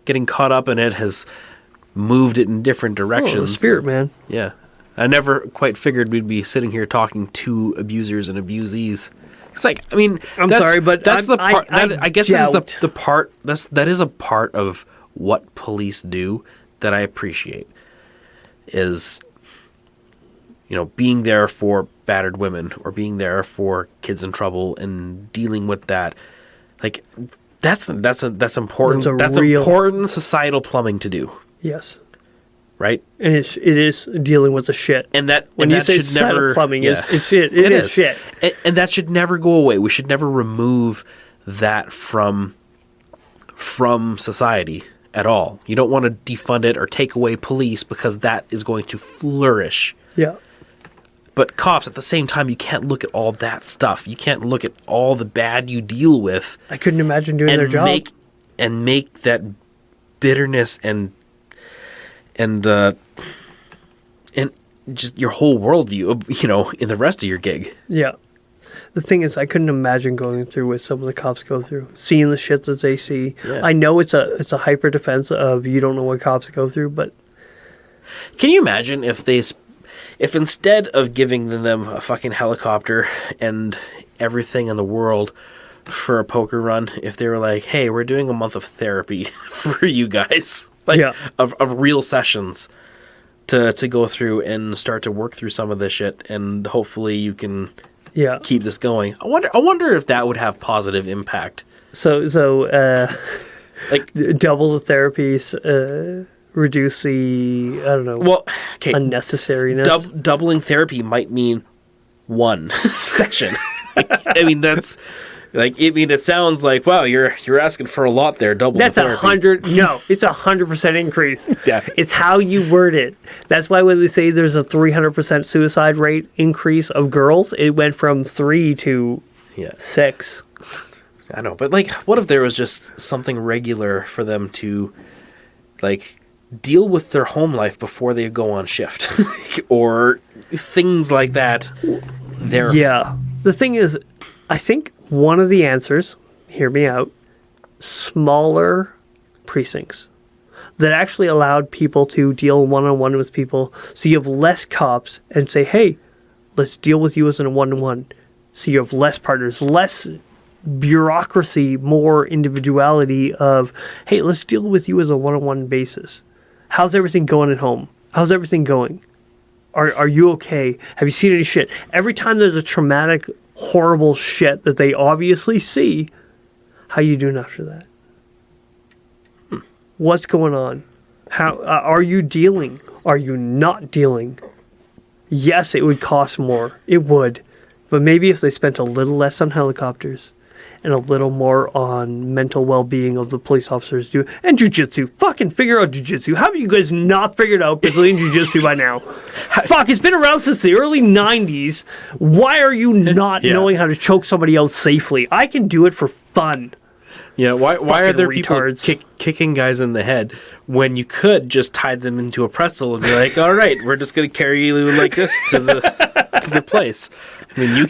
S3: getting caught up in it has moved it in different directions.
S2: Oh, the spirit, man.
S3: Yeah. I never quite figured we'd be sitting here talking to abusers and abusees. It's like, I mean...
S2: I'm sorry, but
S3: that's the part... I guess that's the part... That is a part of what police do that I appreciate. Is... being there for battered women or being there for kids in trouble and dealing with that. Like, that's important. That's important societal plumbing to do.
S2: Yes.
S3: Right?
S2: And it is dealing with the shit.
S3: And that
S2: when
S3: and
S2: you
S3: that
S2: say
S3: should never
S2: plumbing, it's shit. It is shit.
S3: And that should never go away. We should never remove that from society at all. You don't want to defund it or take away police because that is going to flourish.
S2: Yeah.
S3: But cops, at the same time, you can't look at all that stuff. You can't look at all the bad you deal with.
S2: I couldn't imagine doing their job.
S3: Make that bitterness and just your whole worldview, in the rest of your gig.
S2: Yeah. The thing is, I couldn't imagine going through what some of the cops go through, seeing the shit that they see. Yeah. I know it's a hyper defense of you don't know what cops go through, but
S3: can you imagine if instead of giving them a fucking helicopter and everything in the world for a poker run, if they were like, hey, we're doing a month of therapy for you guys, of real sessions, to go through and start to work through some of this shit, and hopefully you can keep this going. I wonder if that would have positive impact.
S1: So
S3: like
S1: double the therapies, reduce the unnecessariness.
S3: Doubling therapy might mean one session. I mean, that's it sounds like, wow, you're asking for a lot there. Double
S1: that's
S3: the therapy.
S1: 100. No, it's 100% increase.
S3: Yeah,
S1: it's how you word it. That's why when they say there's a 300% suicide rate increase of girls, it went from 3 to 6.
S3: I know, but like, what if there was just something regular for them to, like, deal with their home life before they go on shift, or things like that?
S1: The thing is, I think one of the answers, hear me out, smaller precincts that actually allowed people to deal one-on-one with people, so you have less cops and say, hey, let's deal with you as a one-to-one. So you have less partners, less bureaucracy, more individuality of, hey, let's deal with you as a one-on-one basis. How's everything going at home? How's everything going? Are you okay? Have you seen any shit? Every time there's a traumatic, horrible shit that they obviously see, how you doing after that? What's going on? How are you dealing? Are you not dealing? Yes, it would cost more. It would. But maybe if they spent a little less on helicopters and a little more on mental well-being of the police officers and jiu-jitsu. Fucking figure out jiu-jitsu. How have you guys not figured out Brazilian jiu-jitsu by now? Fuck, it's been around since the early 90s. Why are you not knowing how to choke somebody else safely? I can do it for fun.
S3: Yeah, why are there
S1: retards.
S3: people kicking guys in the head when you could just tie them into a pretzel and be like, all right, we're just going to carry you like this to the place. I mean, you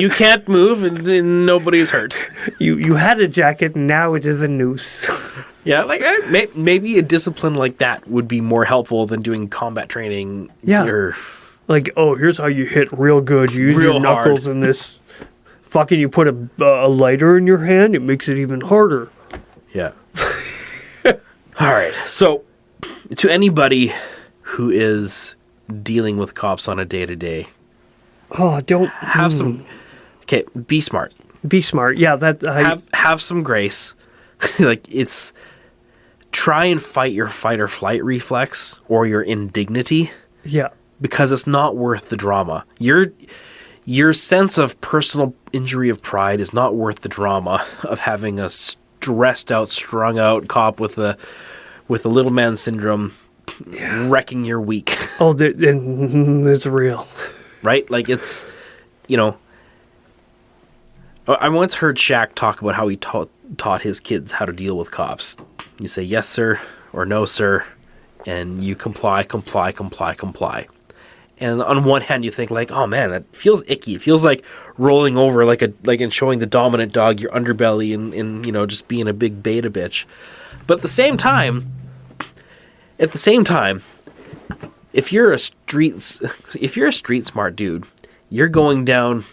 S3: can't move, and then nobody's hurt.
S1: You had a jacket, and now it is a noose.
S3: Yeah, like maybe a discipline like that would be more helpful than doing combat training.
S1: Yeah, like, oh, here's how you hit real good. You use your knuckles in this. Fucking, you put a lighter in your hand, it makes it even harder.
S3: Yeah. All right. So, to anybody who is dealing with cops on a day-to-day,
S1: don't
S3: have some. Okay, be smart.
S1: Be smart. Yeah,
S3: have some grace. Like, it's try and fight your fight or flight reflex or your indignity.
S1: Yeah,
S3: because it's not worth the drama. Your sense of personal injury of pride is not worth the drama of having a stressed out, strung out cop with a little man syndrome wrecking your week.
S1: Oh, it's real.
S3: Right? Like, it's, I once heard Shaq talk about how he taught his kids how to deal with cops. You say, yes, sir, or no, sir, and you comply. And on one hand, you think like, oh man, that feels icky. It feels like rolling over, like in showing the dominant dog your underbelly and just being a big beta bitch. But at the same time, if you're a street smart dude, you're going down,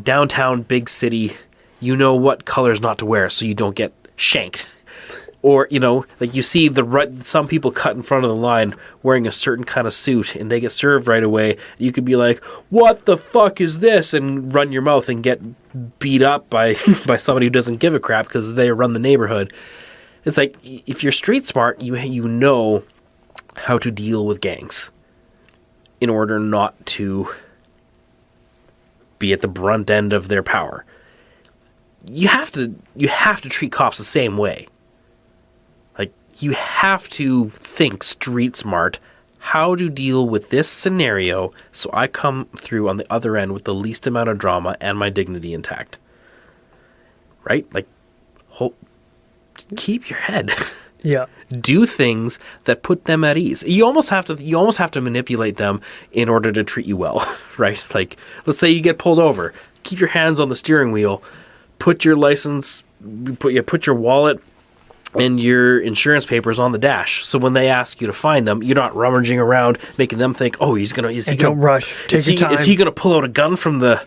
S3: downtown big city, you know what colors not to wear so you don't get shanked. Or, like you see some people cut in front of the line wearing a certain kind of suit and they get served right away. You could be like, what the fuck is this? And run your mouth and get beat up by somebody who doesn't give a crap because they run the neighborhood. It's like, if you're street smart, you know how to deal with gangs in order not to be at the brunt end of their power. You have to treat cops the same way. You have to think street smart, how to deal with this scenario so I come through on the other end with the least amount of drama and my dignity intact. Right? Like, keep your head.
S1: Yeah.
S3: Do things that put them at ease. You almost have to manipulate them in order to treat you well, right? Like, let's say you get pulled over. Keep your hands on the steering wheel. Put your license, put your wallet and your insurance papers on the dash. So when they ask you to find them, you're not rummaging around, making them think, "Oh,
S1: don't rush. Take your time.
S3: Is he gonna pull out a gun from the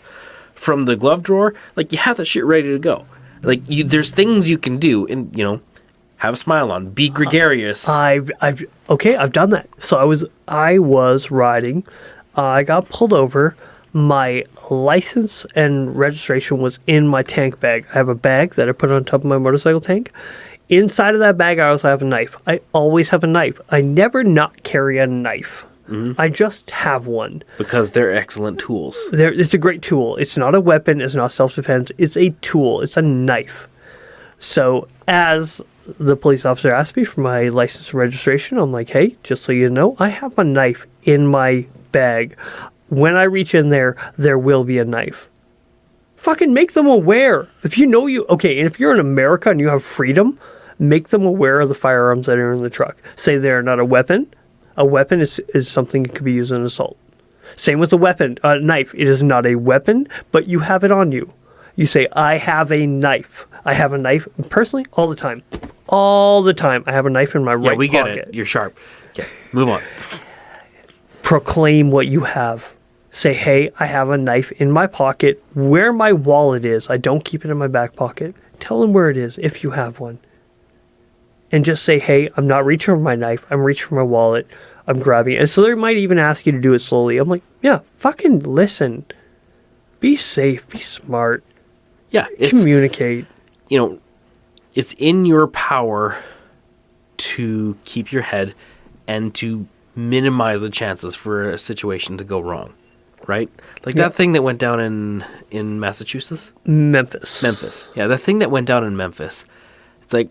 S3: glove drawer?" Like, you have that shit ready to go. Like, there's things you can do, and Have a smile on. Be gregarious.
S2: I've done that. So I was riding. I got pulled over. My license and registration was in my tank bag. I have a bag that I put on top of my motorcycle tank. Inside of that bag, I also have a knife. I always have a knife. I never not carry a knife. I just have one.
S3: Because they're excellent tools.
S2: It's a great tool. It's not a weapon. It's not self-defense. It's a tool. It's a knife. So as the police officer asked me for my license and registration, I'm like, hey, just so you know, I have a knife in my bag. When I reach in there, there will be a knife. Fucking make them aware. If you know and if you're in America and you have freedom, make them aware of the firearms that are in the truck. Say they're not a weapon. A weapon is something that could be used in assault. Same with a knife. It is not a weapon, but you have it on you. You say, I have a knife. I have a knife, personally, all the time. All the time. I have a knife in my right pocket.
S3: Yeah, we get it. You're sharp. Okay, move on.
S2: Proclaim what you have. Say, hey, I have a knife in my pocket where my wallet is. I don't keep it in my back pocket. Tell them where it is if you have one. And just say, hey, I'm not reaching for my knife. I'm reaching for my wallet. I'm grabbing it. And so they might even ask you to do it slowly. I'm like, yeah, fucking listen. Be safe. Be smart.
S3: Yeah.
S2: Communicate.
S3: It's in your power to keep your head and to minimize the chances for a situation to go wrong. Right? Like that thing that went down in Massachusetts?
S2: Memphis.
S3: Yeah, the thing that went down in Memphis. It's like,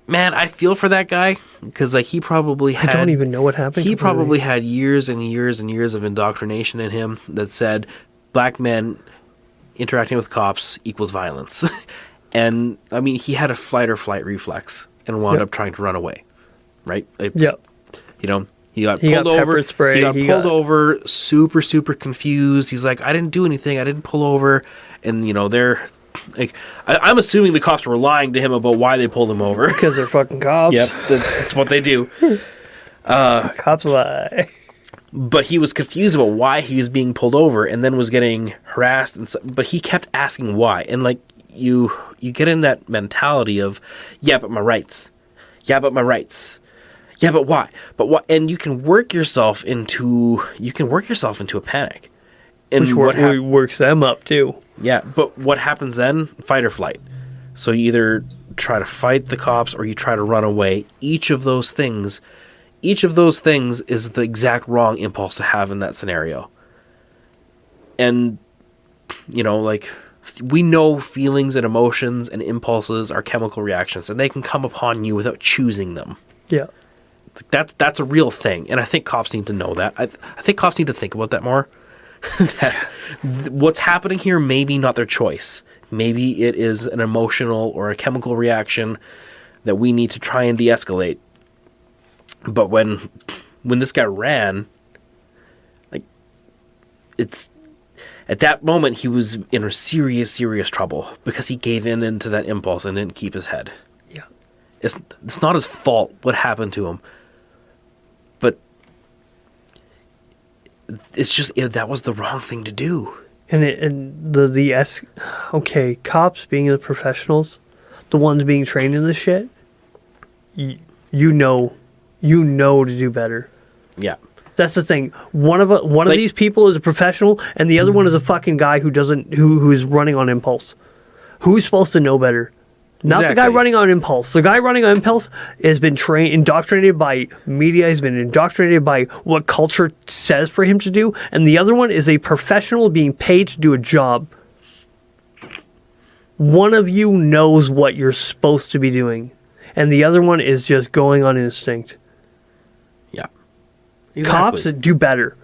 S3: man, I feel for that guy because he probably had...
S2: I don't even know what happened.
S3: He probably had years and years and years of indoctrination in him that said black men interacting with cops equals violence. And, I mean, he had a fight or flight reflex and wound up trying to run away. Right? He got pulled over. He got pulled over, super, super confused. He's like, I didn't do anything. I didn't pull over. And, they're... Like, I'm assuming the cops were lying to him about why they pulled him over.
S2: Because they're fucking cops.
S3: Yep, that's what they do.
S2: Cops lie.
S3: But he was confused about why he was being pulled over and then was getting harassed. But he kept asking why. And, like, you get in that mentality of, yeah, but my rights. Yeah, but my rights. Yeah, but why? But what? And you can work yourself into a panic. And
S2: which works them up too.
S3: Yeah, but what happens then? Fight or flight. So you either try to fight the cops or you try to run away. Each of those things is the exact wrong impulse to have in that scenario. And we know feelings and emotions and impulses are chemical reactions, and they can come upon you without choosing them.
S2: Yeah.
S3: That's a real thing, and I think cops need to know that. I think cops need to think about that more. That what's happening here may be not their choice. Maybe it is an emotional or a chemical reaction that we need to try and de-escalate. But when this guy ran, it's at that moment he was in a serious, serious trouble because he gave in to that impulse and didn't keep his head.
S2: Yeah,
S3: it's not his fault what happened to him. But it's just that was the wrong thing to do.
S2: Okay, cops being the professionals, the ones being trained in this shit, you know to do better.
S3: Yeah.
S2: That's the thing. One of these people is a professional, and the other one is a fucking guy who's running on impulse. Who's supposed to know better? Not the guy running on impulse. The guy running on impulse has been indoctrinated by media. He's been indoctrinated by what culture says for him to do. And the other one is a professional being paid to do a job. One of you knows what you're supposed to be doing. And the other one is just going on instinct.
S3: Yeah. Exactly.
S2: Cops do better.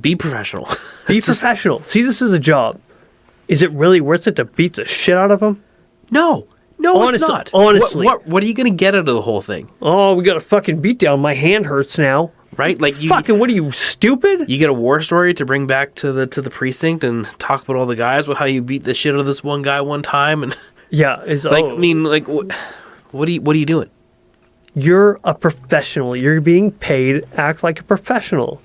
S3: Be professional.
S2: Be professional. See this as a job. Is it really worth it to beat the shit out of them?
S3: No, it's not.
S2: Honestly.
S3: What are you going to get out of the whole thing?
S2: Oh, we got a fucking beat down. My hand hurts now.
S3: Right? Like
S2: what are you, stupid?
S3: You get a war story to bring back to the precinct and talk about all the guys about how you beat the shit out of this one guy one time and
S2: yeah, it's
S3: what are you doing?
S2: You're a professional. You're being paid. Act like a professional.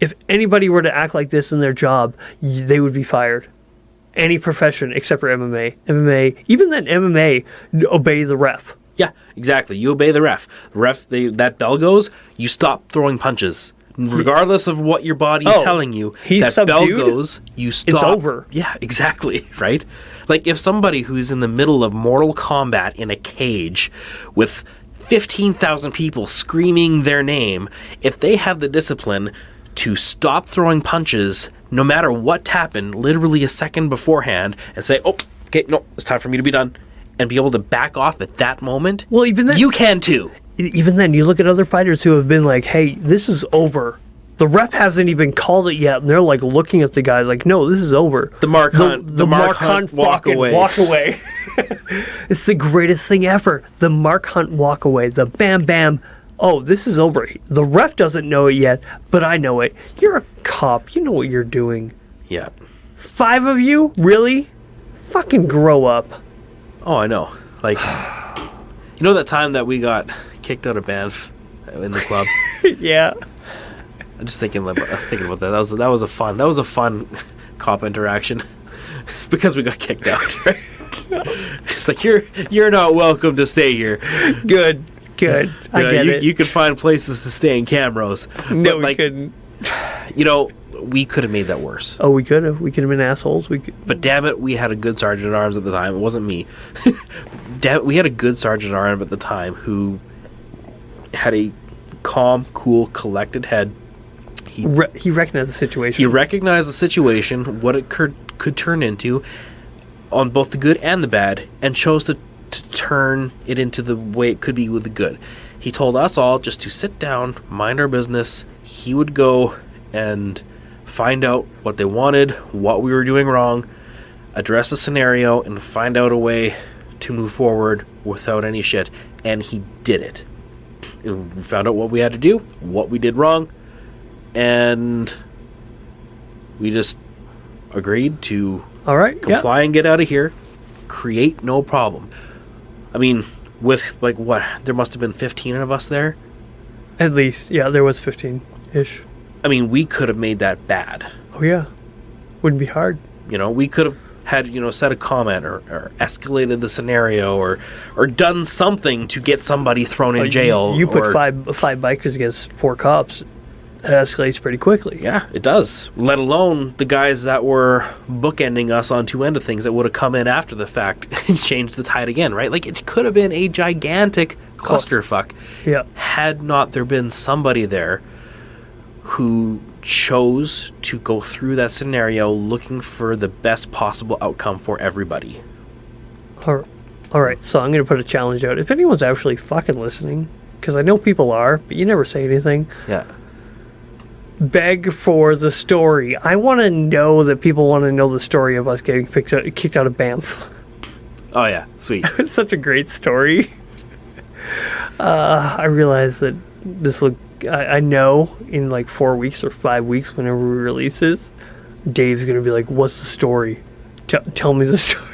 S2: If anybody were to act like this in their job, they would be fired. Any profession except for MMA. Even then, MMA obey the ref.
S3: Yeah, exactly. You obey the ref. That bell goes, you stop throwing punches. Regardless of what your body is telling you,
S2: he's
S3: that bell
S2: subdued,
S3: goes, you stop.
S2: it's over.
S3: Yeah, exactly, right? Like if somebody who's in the middle of Mortal Kombat in a cage with 15,000 people screaming their name, if they have the discipline to stop throwing punches no matter what happened, literally a second beforehand, and say, oh, okay, no, it's time for me to be done, and be able to back off at that moment,
S2: Well, even then,
S3: you can too.
S2: even then, you look at other fighters who have been like, "Hey, this is over." The ref hasn't even called it yet, and they're like looking at the guys like, "No, this is over."
S3: The Mark Hunt walk
S2: fucking
S3: away.
S2: walk away. It's the greatest thing ever. The Mark Hunt walk away. The bam bam. Oh, this is over. The ref doesn't know it yet, but I know it. You're a cop. You know what you're doing.
S3: Yeah.
S2: 5 of you, really? Fucking grow up.
S3: Oh, I know. Like, you know that time that we got kicked out of Banff in the club?
S2: Yeah.
S3: I'm just thinking about that. That was a fun cop interaction because we got kicked out. Right? It's like you're not welcome to stay here.
S2: Good. I get it.
S3: You could find places to stay in Camrose.
S2: No,
S3: But,
S2: we couldn't.
S3: You know, we could have made that worse.
S2: Oh, we could have. We could have been assholes. We could.
S3: But damn it, we had a good sergeant at arms at the time. It wasn't me. Damn it, we had a good sergeant at arms at the time who had a calm, cool, collected head.
S2: He recognized the situation.
S3: He recognized the situation, what it could turn into, on both the good and the bad, and chose to turn it into the way it could be with the good. He told us all just to sit down, mind our business. He would go and find out what they wanted, what we were doing wrong, address the scenario, and find out a way to move forward without any shit. And he did it. We found out what we had to do, what we did wrong, and we just agreed to
S2: All right.
S3: comply and get out of here. Create no problem. I mean, with like what? There must have been 15 of us there.
S2: Yeah. At least. Yeah, there was 15-ish.
S3: I mean, we could have made that bad.
S2: Oh, yeah. Wouldn't be hard.
S3: You know, we could have had, said a comment or escalated the scenario or done something to get somebody thrown in jail.
S2: You put five bikers against 4 cops. That escalates pretty quickly.
S3: Yeah, it does. Let alone the guys that were bookending us on two end of things that would have come in after the fact and changed the tide again, right? Like, it could have been a gigantic clusterfuck
S2: Yeah.
S3: had not there been somebody there who chose to go through that scenario looking for the best possible outcome for everybody.
S2: All right. So I'm going to put a challenge out. If anyone's actually fucking listening, because I know people are, but you never say anything.
S3: Yeah.
S2: Beg for the story. I want to know that people want to know the story of us getting kicked out of Banff.
S3: Oh, yeah. Sweet.
S2: It's such a great story. I realize that this will. I know in like 4 weeks or 5 weeks, whenever we release this, Dave's gonna be like, "What's the story? Tell me the story."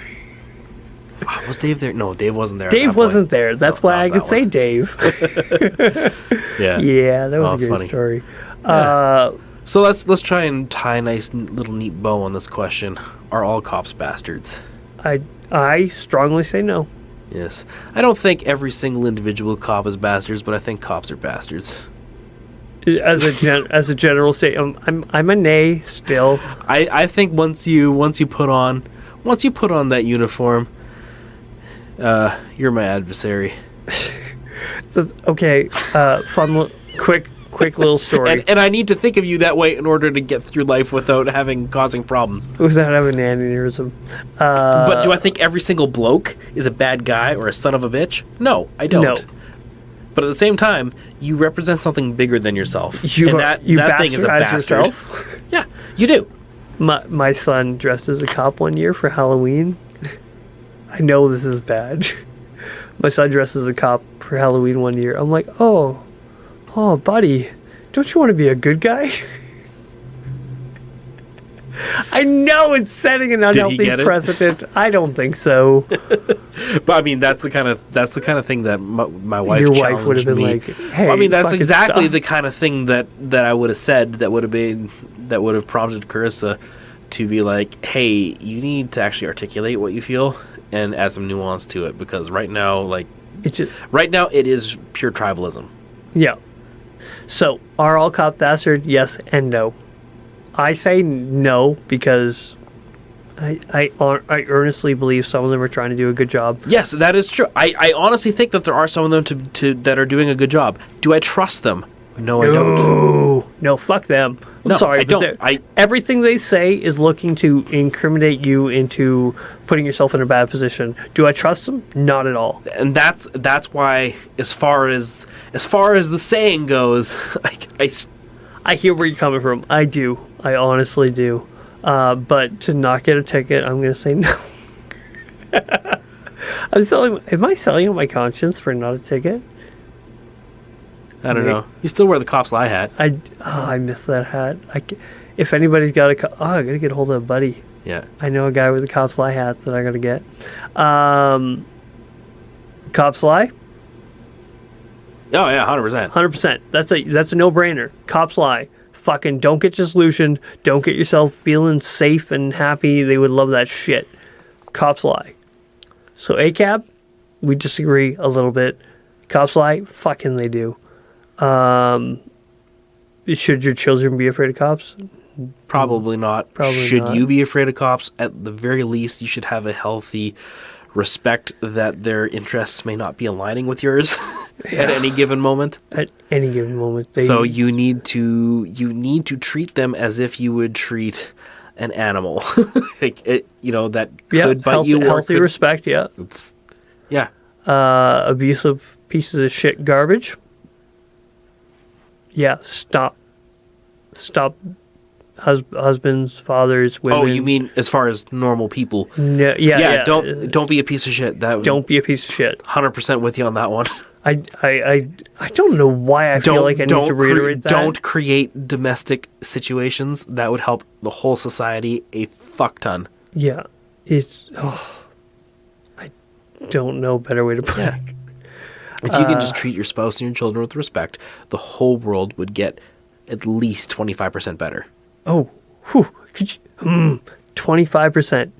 S3: Was Dave there? No, Dave wasn't there.
S2: Dave wasn't there. That's why I could say Dave.
S3: Yeah.
S2: Yeah, that was a great
S3: funny.
S2: story.
S3: Yeah. So let's try and tie a nice little neat bow on this question. Are all cops bastards?
S2: I strongly say no.
S3: Yes. I don't think every single individual cop is bastards, but I think cops are bastards.
S2: As a general statement, I'm a nay still.
S3: I think once you put on that uniform, you're my adversary.
S2: Okay, quick little story.
S3: And I need to think of you that way in order to get through life without causing problems.
S2: Without having an aneurysm.
S3: But do I think every single bloke is a bad guy or a son of a bitch? No, I don't.
S2: No.
S3: But at the same time, you represent something bigger than yourself.
S2: You
S3: that thing is a
S2: bastardize
S3: bastard.
S2: yourself?
S3: Yeah, you do.
S2: My son dressed as a cop one year for Halloween. I know this is bad. My son dressed as a cop for Halloween one year. I'm like, oh, buddy, don't you want to be a good guy? I know it's setting an unhealthy precedent. I don't think so.
S3: But I mean, that's the kind of thing that my wife.
S2: Your
S3: wife
S2: would have been
S3: me.
S2: like, "Hey,
S3: well, I mean, that's exactly
S2: stop."
S3: the kind of thing that I would have said that would have prompted Carissa to be like, "Hey, you need to actually articulate what you feel and add some nuance to it, because right now, like,
S1: It just,
S3: Right now, it is pure tribalism.
S1: yeah. So, are all cops bastards? Yes and no. I say no because I earnestly believe some of them are trying to do a good job.
S3: Yes, that is true. I honestly think that there are some of them that are doing a good job. Do I trust them? No, I don't.
S1: No, fuck them. I'm
S3: No,
S1: sorry,
S3: I don't.
S1: everything they say is looking to incriminate you into putting yourself in a bad position. Do I trust them? Not at all.
S3: And that's why, as far as the saying goes,
S1: I hear where you're coming from. I do. I honestly do. But to not get a ticket, I'm going to say no. Am I selling on my conscience for not a ticket?
S3: I don't know. You still wear the cops lie hat.
S1: I miss that hat. If anybody's got I got to get a hold of a buddy.
S3: Yeah.
S1: I know a guy with a cops lie hat that I got to get. Cops lie?
S3: Oh yeah, 100%.
S1: 100%. That's a no-brainer. Cops lie. Fucking don't get disillusioned. Don't get yourself feeling safe and happy. They would love that shit. Cops lie. So Acab, we disagree a little bit. Cops lie. Fucking they do. Should your children be afraid of cops?
S3: Probably not.
S1: Probably
S3: should
S1: not.
S3: you be afraid of cops? At the very least, you should have a healthy respect that their interests may not be aligning with yours at any given moment.
S1: At any given moment.
S3: So you need to treat them as if you would treat an animal, that could bite you.
S1: Healthy respect. Yeah.
S3: Yeah.
S1: Abusive pieces of shit garbage. Yeah. Stop. Husbands, fathers, women.
S3: Oh, you mean as far as normal people?
S1: No, yeah.
S3: Don't be a piece of shit.
S1: Don't be a piece of shit.
S3: 100% with you on that one.
S1: I don't know why I feel like I need to reiterate that.
S3: Don't create domestic situations. That would help the whole society a fuck ton.
S1: Yeah, I don't know a better way to put it.
S3: If you can just treat your spouse and your children with respect, the whole world would get at least 25% better.
S1: Oh, could you? 25%.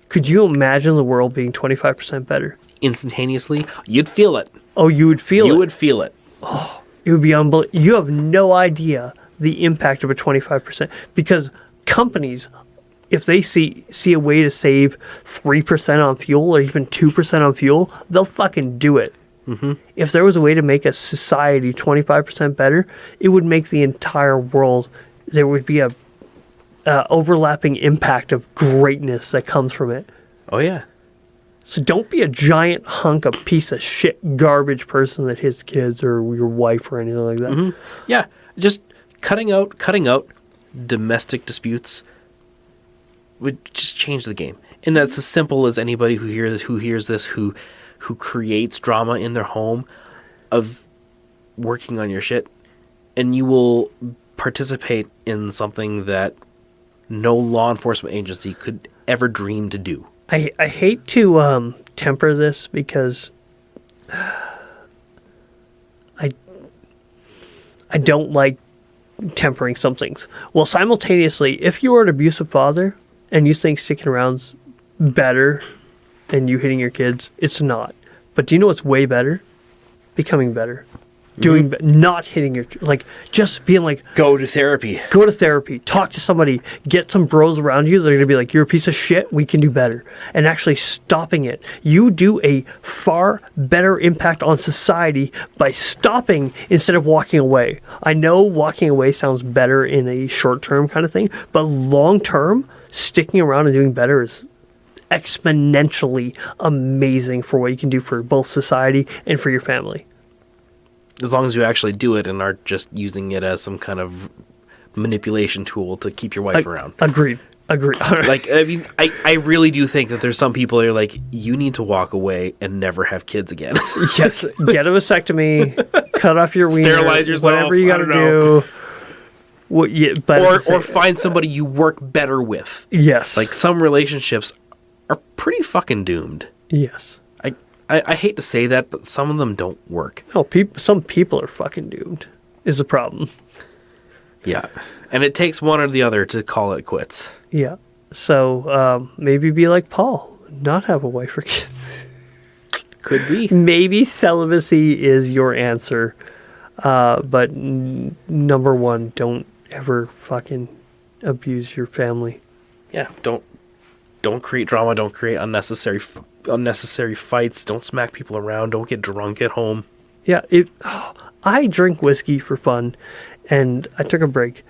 S1: Could you imagine the world being 25% better?
S3: Instantaneously, you'd feel it.
S1: Oh, you would feel it?
S3: You would feel it.
S1: Oh, it would be unbelievable. You have no idea the impact of a 25%. Because companies, if they see a way to save 3% on fuel or even 2% on fuel, they'll fucking do it. Mm-hmm. If there was a way to make a society 25% better, it would make the entire world. There would be a overlapping impact of greatness that comes from it.
S3: Oh yeah.
S1: So don't be a giant hunk of piece of shit garbage person that hits kids or your wife or anything like that.
S3: Mm-hmm. Yeah, just cutting out domestic disputes would just change the game. And that's as simple as anybody who hears this who creates drama in their home of working on your shit, and you will participate in something that no law enforcement agency could ever dream to do.
S1: I hate to temper this because I don't like tempering some things. Well, simultaneously, if you are an abusive father and you think sticking around's better than you hitting your kids, it's not. But do you know what's way better? Becoming better. Doing not hitting your, just being like,
S3: go to therapy,
S1: talk to somebody, get some bros around you that are going to be like, you're a piece of shit, we can do better, and actually stopping it. You do a far better impact on society by stopping instead of walking away. I know walking away sounds better in a short term kind of thing, but long term, sticking around and doing better is exponentially amazing for what you can do for both society and for your family.
S3: As long as you actually do it and aren't just using it as some kind of manipulation tool to keep your wife around.
S1: Agreed.
S3: I really do think that there's some people that are like, you need to walk away and never have kids again.
S1: Yes, get a vasectomy, cut off your wiener,
S3: sterilize yourself,
S1: whatever you got to do. Well, yeah,
S3: or find somebody you work better with.
S1: Yes.
S3: Like, some relationships are pretty fucking doomed.
S1: Yes.
S3: I hate to say that, but some of them don't work.
S1: No, some people are fucking doomed, is the problem.
S3: Yeah. And it takes one or the other to call it quits.
S1: Yeah. So maybe be like Paul, not have a wife or kids.
S3: Could be.
S1: Maybe celibacy is your answer. But number one, don't ever fucking abuse your family.
S3: Yeah, don't create drama. Don't create unnecessary fights. Don't smack people around. Don't get drunk at home.
S1: Yeah, I drink whiskey for fun, and I took a break.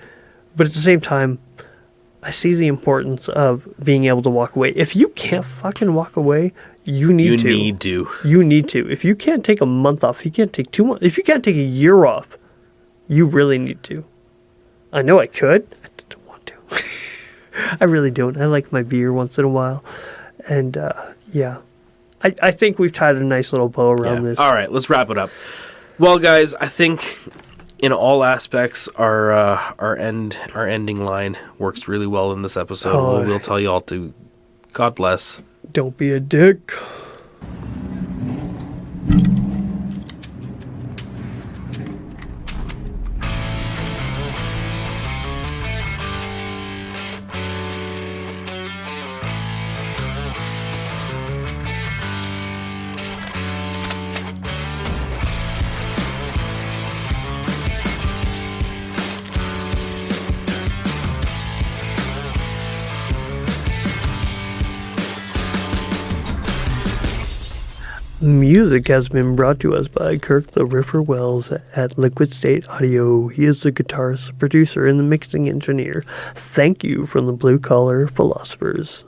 S1: But at the same time, I see the importance of being able to walk away. If you can't fucking walk away, you need to. You need to. If you can't take a month off, you can't take 2 months. If you can't take a year off, you really need to. I know I could. I don't want to. I really don't. I like my beer once in a while. And, yeah. I think we've tied a nice little bow around this.
S3: All right, let's wrap it up. Well, guys, I think in all aspects, our ending line works really well in this episode.
S1: Oh.
S3: We'll tell you all to God bless.
S1: Don't be a dick. Music has been brought to us by Kirk the Riffer Wells at Liquid State Audio. He is the guitarist, producer, and the mixing engineer. Thank you from the Blue Collar Philosophers.